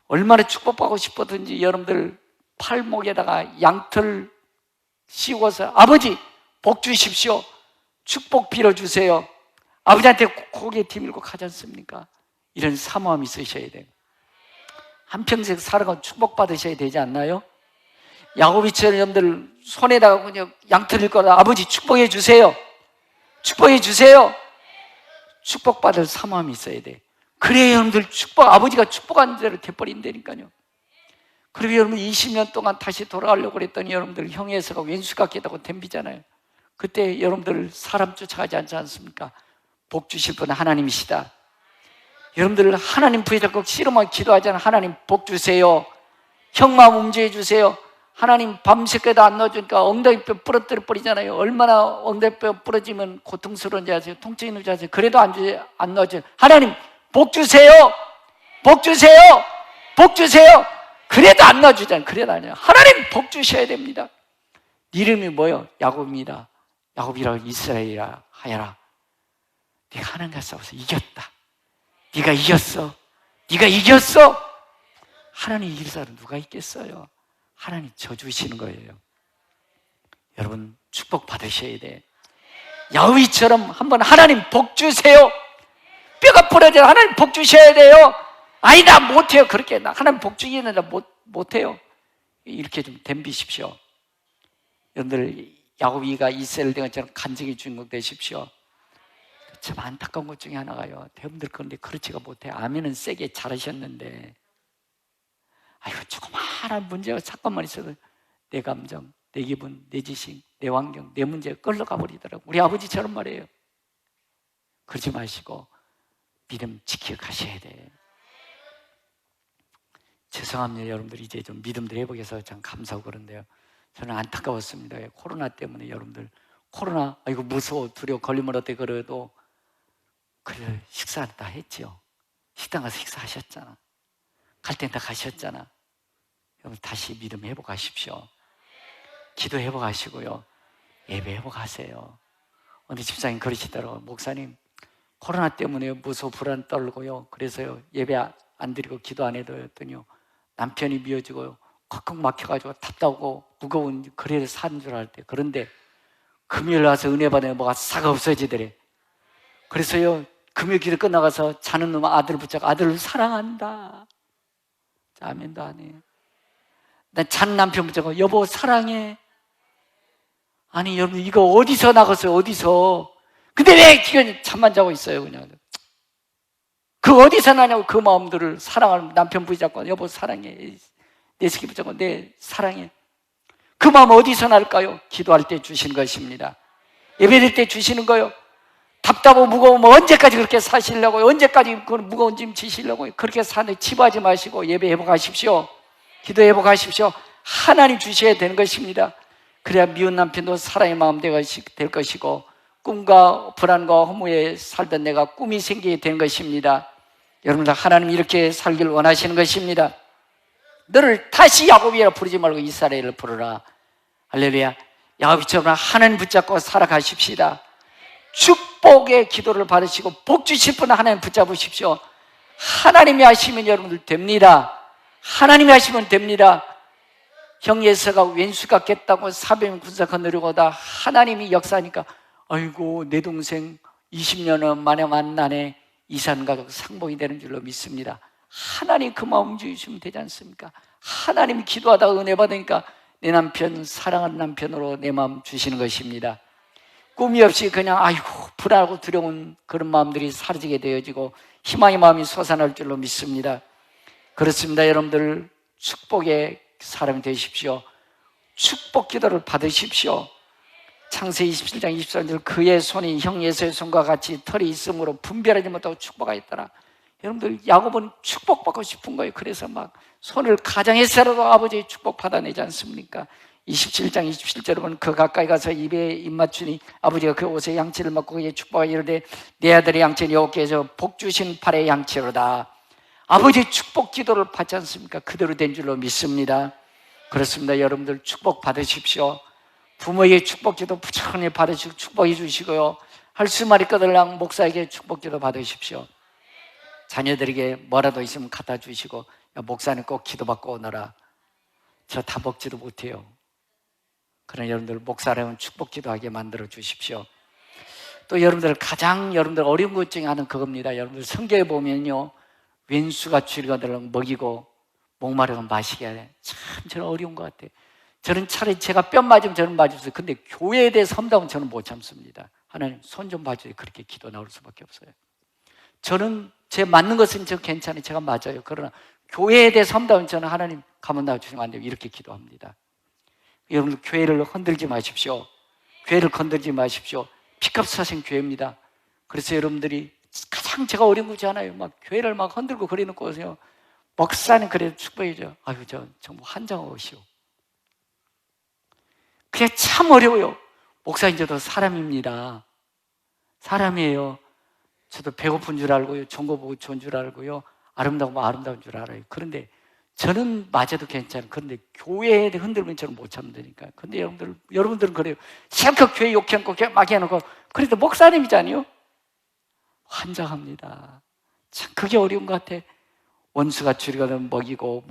얼마나 축복받고 싶었든지 여러분들 팔목에다가 양털 씌워서 아버지 복 주십시오. 축복 빌어주세요. 아버지한테 고개 뒤밀고 가지 않습니까? 이런 사모함이 있으셔야 돼요. 한평생 살아가고 축복받으셔야 되지 않나요? 야곱이처럼 여러분들 손에다가 그냥 양털을 걸어 아버지 축복해 주세요. 축복해 주세요. 축복받을 사모함이 있어야 돼. 그래야 여러분들 아버지가 축복하는 대로 돼버린다니까요. 그리고 여러분 20년 동안 다시 돌아가려고 그랬더니 여러분들 형에서가 왼수 같겠다고 덤비잖아요. 그때 여러분들 사람 쫓아가지 않지 않습니까? 복 주실 분은 하나님이시다. 여러분들 하나님 부여잡고 씨름하고 기도하잖아요. 하나님 복 주세요. 형 마음 움직여 주세요. 하나님 밤새까지도 안 넣어주니까 엉덩이뼈 부러뜨려 버리잖아요. 얼마나 엉덩이뼈 부러지면 고통스러운지 아세요? 통증 있는지 아세요? 그래도 안 넣어줘요. 하나님 복 주세요. 복 주세요. 복 주세요. 그래도 안 넣어주잖아요. 그래도 아니에요. 하나님 복 주셔야 됩니다. 이름이 뭐예요? 야곱입니다. 야곱이라고 이스라엘이라 하여라. 네가 하나님과 싸워서 이겼다. 네가 이겼어. 네가 이겼어. 하나님 이길 사람 누가 있겠어요? 하나님 져주시는 거예요. 여러분 축복 받으셔야 돼. 야곱이처럼 한번 하나님 복 주세요. 뼈가 부러져 하나님 복 주셔야 돼요. 아니 나 못해요. 그렇게 나 하나님 복 주기는 나 못해요. 이렇게 좀 덤비십시오. 여러분들 야곱이가 이스라엘 등처럼 간증의 주인공 되십시오. 참 안타까운 것 중에 하나가요. 여러분들 그런데 그렇지가 못해. 아멘은 세게 잘하셨는데 아이고 조그마한 문제가 사건만 있어도 내 감정, 내 기분, 내 지식, 내 환경, 내 문제가 끌러가 버리더라고. 우리 아버지처럼 말이에요. 그러지 마시고 믿음 지키고 가셔야 돼. 죄송합니다. 여러분들 이제 좀 믿음도 회복해서 참 감사하고 그런데요. 저는 안타까웠습니다. 코로나 때문에 여러분들 코로나 아이고 무서워 두려워 걸리면 어때 그래도 그래 식사는 다 했죠. 식당 가서 식사하셨잖아. 갈 땐 다 가셨잖아. 여러분 다시 믿음 회복하십시오. 기도 회복하시고요. 예배 회복하세요. 오늘 집사님 그러시더라고요. 목사님 코로나 때문에 무서워 불안 떨고요. 그래서요 예배 안 드리고 기도 안 해도 했더니요. 남편이 미워지고요. 컥컥 막혀가지고 답답하고 무거운 그래서 사는 줄 알 때. 그런데 금요일 와서 은혜 받으면 뭐가 싹 없어지더래. 그래서요 금요일 기도 끝나가서 자는 놈 아들 붙잡고 아들을 사랑한다. 아멘도 안 해요. 난 자는 남편 붙잡고 여보 사랑해. 아니 여러분 이거 어디서 나갔어요? 어디서? 근데 왜 기껏 잠만 자고 있어요 그냥. 그 어디서 나냐고. 그 마음들을 사랑하는 남편 붙잡고 여보 사랑해, 내 새끼 붙잡고 내 사랑해. 그 마음 어디서 날까요? 기도할 때 주시는 것입니다. 예배드릴 때 주시는 거요. 답답하고 무거우면 언제까지 그렇게 사시려고요? 언제까지 그 무거운 짐 지시려고요? 그렇게 사는 치부하지 마시고 예배 회복하십시오. 기도 회복하십시오. 하나님 주셔야 되는 것입니다. 그래야 미운 남편도 사랑의 마음 될 것이고 꿈과 불안과 허무에 살던 내가 꿈이 생기게 되는 것입니다. 여러분들 하나님 이렇게 살기를 원하시는 것입니다. 너를 다시 야곱이라 부르지 말고 이스라엘을 부르라. 할렐루야. 야곱처럼 하나님 붙잡고 살아가십시다. 축복의 기도를 받으시고 복 주실 분 하나님 붙잡으십시오. 하나님이 하시면 여러분들 됩니다. 하나님이 하시면 됩니다. 형 예서가 왼수 같겠다고 사병 군사 건너려고다 하나님이 역사하니까 아이고 내 동생 20년 만에 만나네. 이산 가족 상봉이 되는 줄로 믿습니다. 하나님 그 마음 주시면 되지 않습니까? 하나님이 기도하다가 은혜 받으니까 내 남편 사랑하는 남편으로 내 마음 주시는 것입니다. 꿈이 없이 그냥 아이고 불안하고 두려운 그런 마음들이 사라지게 되어지고 희망의 마음이 솟아날 줄로 믿습니다. 그렇습니다. 여러분들 축복의 사람이 되십시오. 축복 기도를 받으십시오. 창세기 27장 24절 그의 손이 형 예서의 손과 같이 털이 있으므로 분별하지 못하고 축복하였더라. 여러분들 야곱은 축복받고 싶은 거예요. 그래서 막 손을 가장해서라도 아버지의 축복 받아내지 않습니까? 27장 27절에 보면 그 가까이 가서 입에 입 맞추니 아버지가 그 옷에 양치를 맡고 그의 축복하여 이르되 내 아들의 양치는 여호와께서 복 주신 팔의 양치로다. 아버지의 축복 기도를 받지 않습니까? 그대로 된 줄로 믿습니다. 그렇습니다. 여러분들 축복 받으십시오. 부모에게 축복 기도 부지런히 받으시고 축복해 주시고요. 할 수 말이 거들랑 목사에게 축복 기도 받으십시오. 자녀들에게 뭐라도 있으면 갖다 주시고 야, 목사님 꼭 기도받고 오너라. 저 다 먹지도 못해요. 그러나 여러분들 목사라면 축복 기도하게 만들어 주십시오. 또 여러분들 가장 여러분들 어려운 것 중에 하나는 그겁니다. 여러분들 성경에 보면요 왼수가 줄이가들랑 먹이고 목마르면 마시게 하네. 참 저는 어려운 것 같아요. 저는 차라리 제가 뺨 맞으면 저는 맞았어요. 근데 교회에 대해서 험담은 저는 못 참습니다. 하나님 손 좀 봐주세요. 그렇게 기도 나올 수밖에 없어요. 저는 제 맞는 것은 저 괜찮아요. 제가 맞아요. 그러나 교회에 대해서 험담은 저는 하나님 가만 놔주시면 안 돼요. 이렇게 기도합니다. 여러분들 교회를 흔들지 마십시오. 교회를 건들지 마십시오. 피값 사신 교회입니다. 그래서 여러분들이 가장 제가 어려운 거지 않아요. 막 교회를 막 흔들고 그래놓고 오세요. 목사님 그래도 축복해줘. 아유 저 정말 환장하시오. 그게 참 어려워요. 목사님 저도 사람입니다. 사람이에요. 저도 배고픈 줄 알고요. 좋은 거 보고 좋은 줄 알고요. 아름다우면 아름다운 줄 알아요. 그런데 저는 맞아도 괜찮아요. 그런데 교회에 흔들면 저는 못 참는다니까요. 근데 여러분들은 그래요. 실컷 교회 욕해놓고 막 해놓고 그래도 목사님이잖아요. 환장합니다. 참 그게 어려운 것 같아. 원수가 줄이거든 먹이고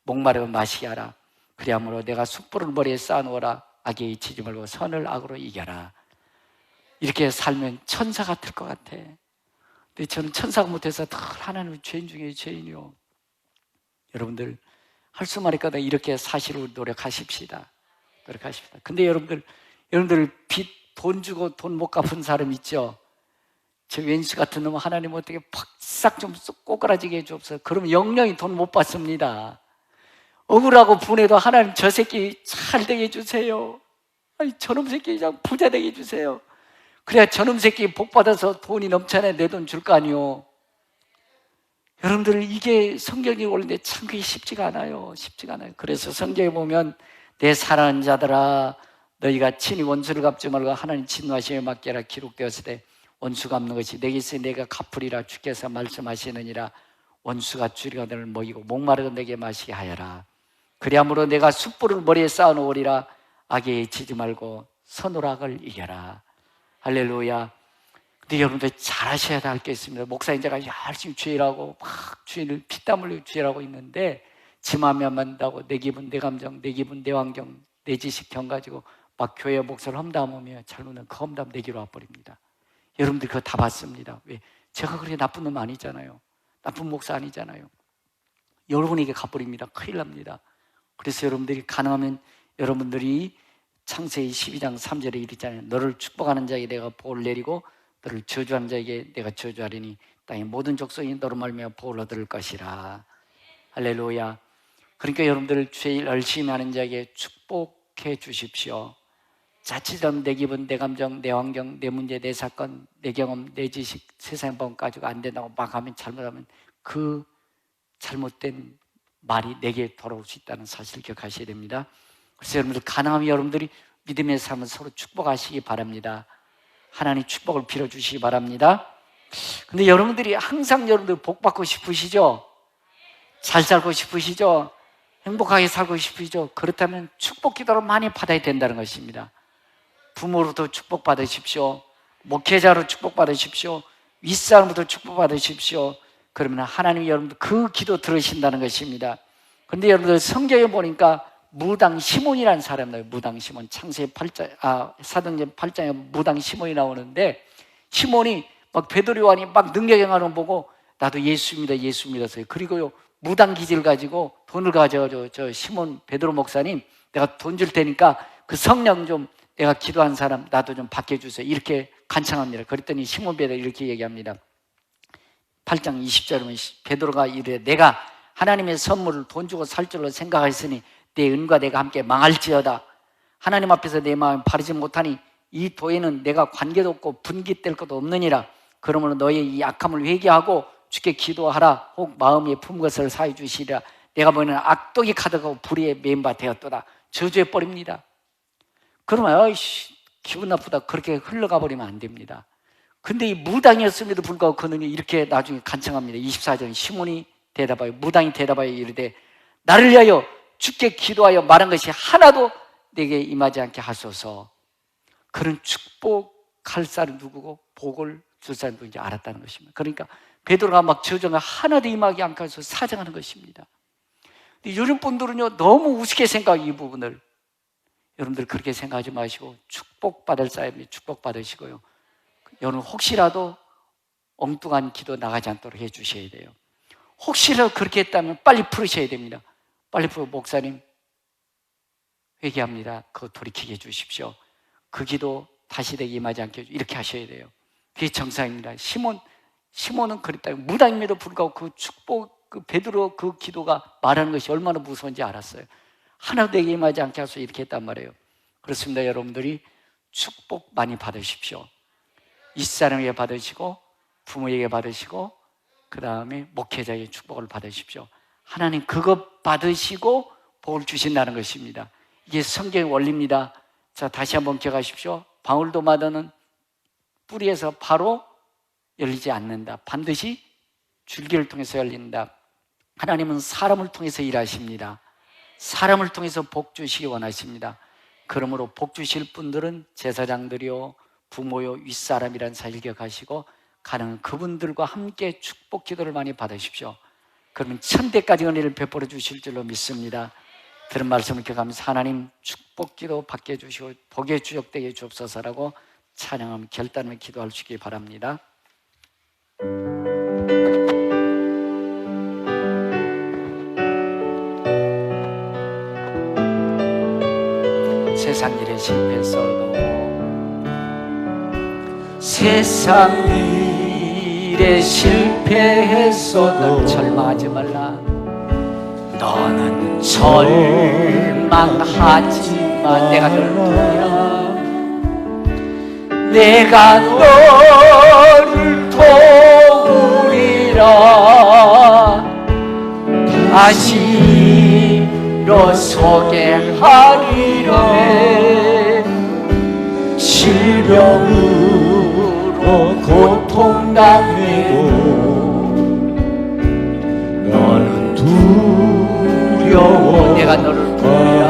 목마르면 마시게 하라. 그리하므로 내가 숯불을 머리에 쌓아놓으라. 악에 잊히지 말고 선을 악으로 이겨라. 이렇게 살면 천사 같을 것 같아. 근데 저는 천사가 못해서 늘 하나님의 죄인 중에 죄인이요. 여러분들 할 수 말이거든 이렇게 사시로 노력하십시다. 노력하십시다. 근데 여러분들 빚 돈 주고 돈 못 갚은 사람 있죠? 저 왼수 같은 놈은 하나님 어떻게 팍싹 좀 꼬꾸라지게 해주옵소서. 그러면 영영이 돈 못 받습니다. 억울하고 분해도 하나님 저 새끼 잘 되게 해주세요. 아니 저놈 새끼 그냥 부자 되게 해주세요. 그래야 저놈 새끼 복 받아서 돈이 넘쳐나 내 돈 줄 거 아니요. 여러분들 이게 성경이 올는데 참 그게 쉽지가 않아요. 쉽지가 않아요. 그래서 성경에 보면 내 사랑하는 자들아 너희가 친히 원수를 갚지 말고 하나님 진노하심에 맡겨라 기록되었을 때 원수 갚는 것이 내게 있으니 내가 갚으리라 주께서 말씀하시느니라. 원수가 줄이거든을 먹이고 목마르고 내게 마시게 하여라. 그리하므로 내가 숯불을 머리에 쌓아놓으리라. 악에 지지 말고 선으로 악을 이겨라. 할렐루야. 근데 여러분들 잘하셔야 할 게 있습니다. 목사님 제가 열심히 주일하고 막 주일을 피땀 흘리고 주일하고 있는데 지 마음에 안 맞는다고 내 기분, 내 감정, 내 기분, 내 환경, 내 지식 경 가지고 막 교회 목사를 험담하며 잘못하면 그 험담 내기로 와버립니다. 여러분들 그거 다 봤습니다. 왜? 제가 그렇게 나쁜 놈 아니잖아요. 나쁜 목사 아니잖아요. 여러분에게 가버립니다. 큰일 납니다. 그래서 여러분들이 가능하면 여러분들이 창세기 12장 3절에 이랬잖아요. 너를 축복하는 자에게 내가 복을 내리고 너를 저주하는 자에게 내가 저주하리니 땅의 모든 족속이 너로 말미암아 복을 얻을 것이라. 할렐루야. 그러니까 여러분들 제일 열심히 하는 자에게 축복해 주십시오. 자칫하면 내 기분, 내 감정, 내 환경, 내 문제, 내 사건, 내 경험, 내 지식, 세상 법 가지고 안 된다고 막 하면, 잘못하면 그 잘못된 말이 내게 돌아올 수 있다는 사실을 기억하셔야 됩니다. 그래서 여러분들 가능하면 여러분들이 믿음의 삶을 서로 축복하시기 바랍니다. 하나님 축복을 빌어주시기 바랍니다. 근데 여러분들이 항상 여러분들 복 받고 싶으시죠? 잘 살고 싶으시죠? 행복하게 살고 싶으시죠? 그렇다면 축복 기도를 많이 받아야 된다는 것입니다. 부모로부터 축복 받으십시오. 목회자로 축복 받으십시오. 윗사람부터 축복 받으십시오. 그러면 하나님이 여러분들 그 기도 들으신다는 것입니다. 그런데 여러분들 성경에 보니까 무당 시몬이라는 사람이 나와요. 무당 시몬. 창세기 8장, 사도행전 8장에 무당 시몬이 나오는데, 시몬이 막 베드로 요한이 막 능력 행하는 거 보고 나도 예수입니다, 예수 믿었어요. 그리고요 무당 기질 가지고 돈을 가져가지고 저 시몬 베드로 목사님, 내가 돈 줄 테니까 그 성령 좀 내가 기도한 사람 나도 좀 받게 해주세요. 이렇게 간청합니다. 그랬더니 시몬 베드로 이렇게 얘기합니다. 8장 20절에 보면 베드로가 이르되 내가 하나님의 선물을 돈 주고 살 줄로 생각하였으니 내 은과 내가 함께 망할지어다. 하나님 앞에서 내 마음을 바르지 못하니 이 도에는 내가 관계도 없고 분깃될 것도 없느니라. 그러므로 너의 이 악함을 회개하고 주께 기도하라. 혹 마음에 품 것을 사해 주시리라. 내가 보이는 악독이 가득하고 불의에 매인바 되었도다. 저주해 버립니다. 그러면 어이씨 기분 나쁘다 그렇게 흘러가 버리면 안 됩니다. 근데 이 무당이었음에도 불구하고 그는 이렇게 나중에 간청합니다. 24절 시몬이 대답하여, 무당이 대답하여 이르되 나를 위하여 주께 기도하여 말한 것이 하나도 내게 임하지 않게 하소서. 그런 축복할 사람이 누구고 복을 줄 사람이 누군지 알았다는 것입니다. 그러니까 베드로가 막 저주가 하나도 임하지 않게 해서 사정하는 것입니다. 근데 요즘 분들은요 너무 우습게 생각하고 이 부분을, 여러분들 그렇게 생각하지 마시고 축복받을 사람이 축복받으시고요, 여러분 혹시라도 엉뚱한 기도 나가지 않도록 해주셔야 돼요. 혹시라도 그렇게 했다면 빨리 풀으셔야 됩니다. 빨리 풀어. 목사님 회개합니다. 그거 돌이키게 해주십시오. 그 기도 다시 내게 임하지 않게 해주십시오. 이렇게 하셔야 돼요. 그게 정상입니다. 시몬은 그랬다. 무당임에도 불구하고 그 축복, 그 베드로 그 기도가 말하는 것이 얼마나 무서운지 알았어요. 하나도 내게 임하지 않게 하소서 이렇게 했단 말이에요. 그렇습니다. 여러분들이 축복 많이 받으십시오. 윗사람에게 받으시고 부모에게 받으시고 그 다음에 목회자의 축복을 받으십시오. 하나님 그것 받으시고 복을 주신다는 것입니다. 이게 성경의 원리입니다. 자, 다시 한번 기억하십시오. 방울도마다는 뿌리에서 바로 열리지 않는다. 반드시 줄기를 통해서 열린다. 하나님은 사람을 통해서 일하십니다. 사람을 통해서 복 주시기 원하십니다. 그러므로 복 주실 분들은 제사장들이요, 부모요, 윗사람이라는 사실 기억하시고 가능한 그분들과 함께 축복 기도를 많이 받으십시오. 그러면 천대까지 은혜를 베풀어 주실 줄로 믿습니다. 들은 말씀을 기억하면서 하나님 축복 기도 받게 해주시고 복의 주역되게 주옵소서라고 찬양하며 결단하며 기도할 수 있기 바랍니다. 세상 일에 실패했어도, 세상 일에 실패했어도 절망하지 말라. 너는 절망하지마. 내가 너를 도우리라. 내가 너를 도우리라. 다시 일어서게 하리라. 질병으로 고통당해도 너는 두려워. 내가 너를 도우리라.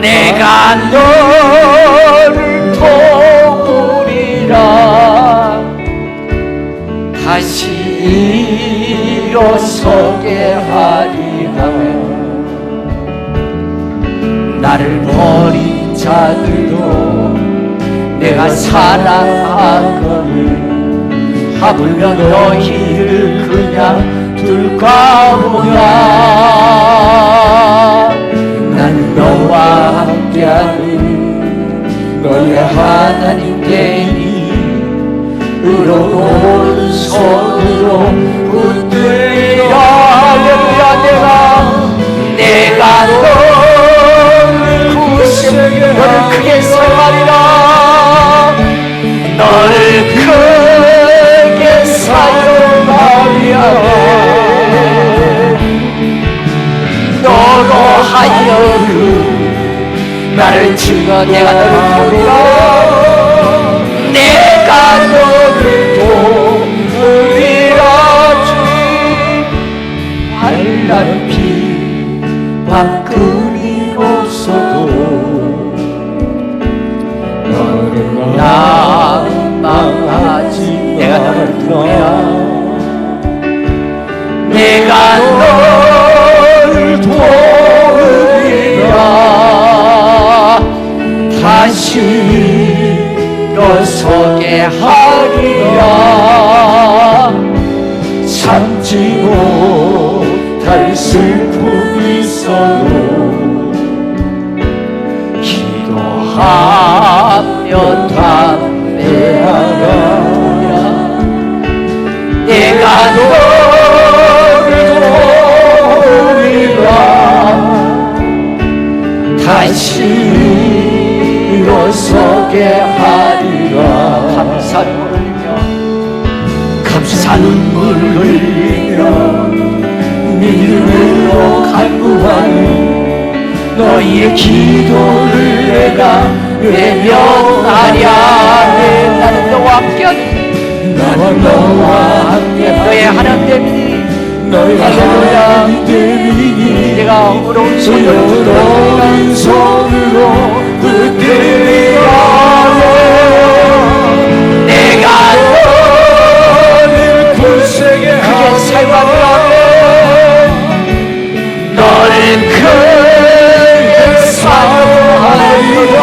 내가 너를 도우리라. 다시 일어서게 하리라. 나를 버린 자들도 내가 사랑하거늘 하물며 너희를 그냥 둘까 보냐. 난 너와 함께하는 너의 하나님 되니 오른손으로 붙들리라. 할렐루야. 내가 너를 구세게 너를 크게 사랑하리라. 너를 크게 사랑하리라. 너로 하여금 나를 증거 내가 너를 도우리라. 내가 너를 도우리라. 주 환난 비 끊임없어도 너를 낙망하지 내가 너를 도우리라. 내가 너를 도우리라. 다시 일어서게 하리라. 참지 못할 슬픔이 있어도 기도하며 담대하라. 내가 너를 도우리라. 다시 일어서게 하리라. 감사 눈물 흘리며 믿음으로 간구하니 너희의 기도를 내가 외면하랴. 나는 너와 함께하니 나와 너와 함께 너의 하나님이 너의 하나님이 내가 어려운 손으로 붙들리라. 내가 너를 굳세게 크게 살아가라. 너를 크게 사랑하리라.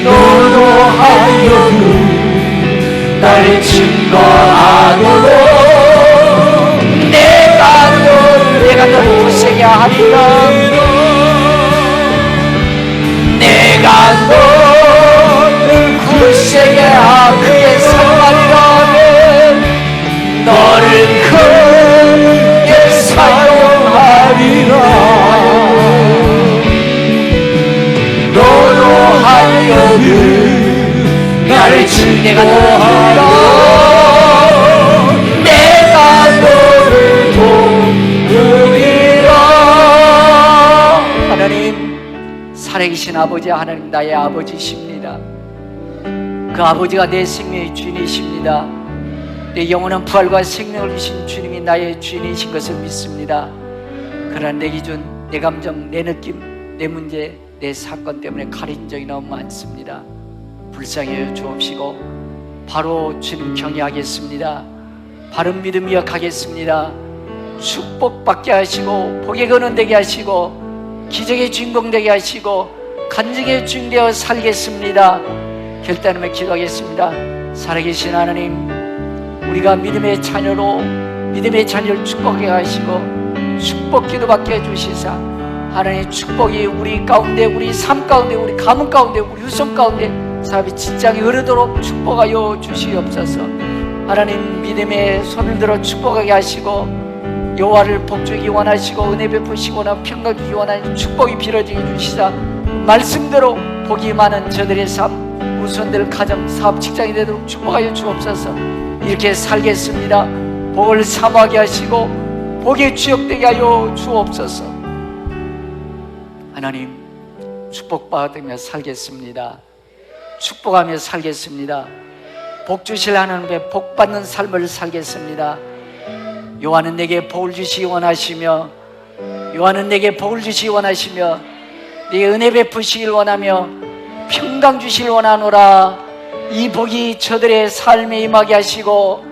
너로 하여금 나를 증거하도록 내가 너를 굳세게 하리라. 내가 너를 굳세게 크게 사랑하리라. 너를 크게 사용하리라. 너로 하여금 나를 내가 너를 내가 너를 도우리라. 하나님, 살아계신 아버지 하나님, 나의 아버지십니다. 그 아버지가 내 생명의 주인이십니다. 내 영원한 부활과 생명을 주신 주님이 나의 주인이신 것을 믿습니다. 그러나 내 기준, 내 감정, 내 느낌, 내 문제, 내 사건 때문에 가린 적이 너무 많습니다. 불쌍히 주옵시고 바로 주님 경외하겠습니다. 바른 믿음 이어가겠습니다. 축복받게 하시고 복의 근원 되게 하시고 기적의 주인공 되게 하시고 간증의 주인 되어 살겠습니다. 결단하며 기도하겠습니다. 살아계신 하나님, 우리가 믿음의 자녀로 믿음의 자녀를 축복해 하시고 축복 기도받게 해주시사 하나님의 축복이 우리 가운데, 우리 삶 가운데, 우리 가문 가운데, 우리 후손 가운데 사업이 직장에 흐르도록 축복하여 주시옵소서. 하나님, 믿음의 손을 들어 축복하게 하시고 여호와를 복주기 원하시고 은혜 베푸시거나 평강 주기 원하는 축복이 빌어지게 주시사 말씀대로 복이 많은 저들의 삶, 후손들, 가정, 사업, 직장이 되도록 축복하여 주옵소서. 이렇게 살겠습니다. 복을 사모하게 하시고 복의 주역되게 하여 주옵소서. 하나님, 축복받으며 살겠습니다. 축복하며 살겠습니다. 복 주실 하나님의 복받는 삶을 살겠습니다. 요한은 내게 복을 주시기 원하시며 요한은 내게 복을 주시기 원하시며 내게 은혜 베푸시길 원하며 평강 주시길 원하노라. 이 복이 저들의 삶에 임하게 하시고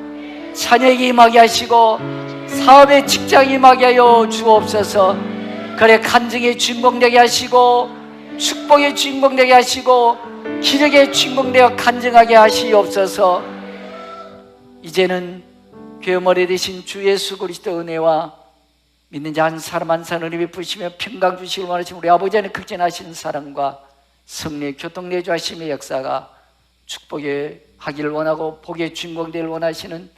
자녀에게 임하게 하시고 사업의 직장에 임하게 하여 주옵소서. 그래 간증의 주인공 되게 하시고 축복의 주인공 되게 하시고 기적의 주인공 되어 간증하게 하시옵소서. 이제는 교회 머리 되신 주 예수 그리스도 은혜와 믿는 자 한 사람 한 사람 은혜 베푸시며 평강 주시길 원하시는 우리 아버지 안에 극진하신 사랑과 성령의 교통 내주하심의 역사가 축복에 하기를 원하고 복의 주인공 되기를 원하시는,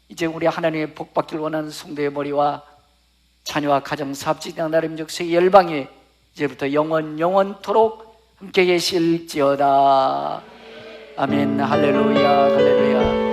이제 우리 하나님의 복 받기를 원하는 성도의 머리와 자녀와 가정, 사업지당, 나름적 세계 열방에 이제부터 영원토록 함께 계실지어다. 아멘. 할렐루야, 할렐루야.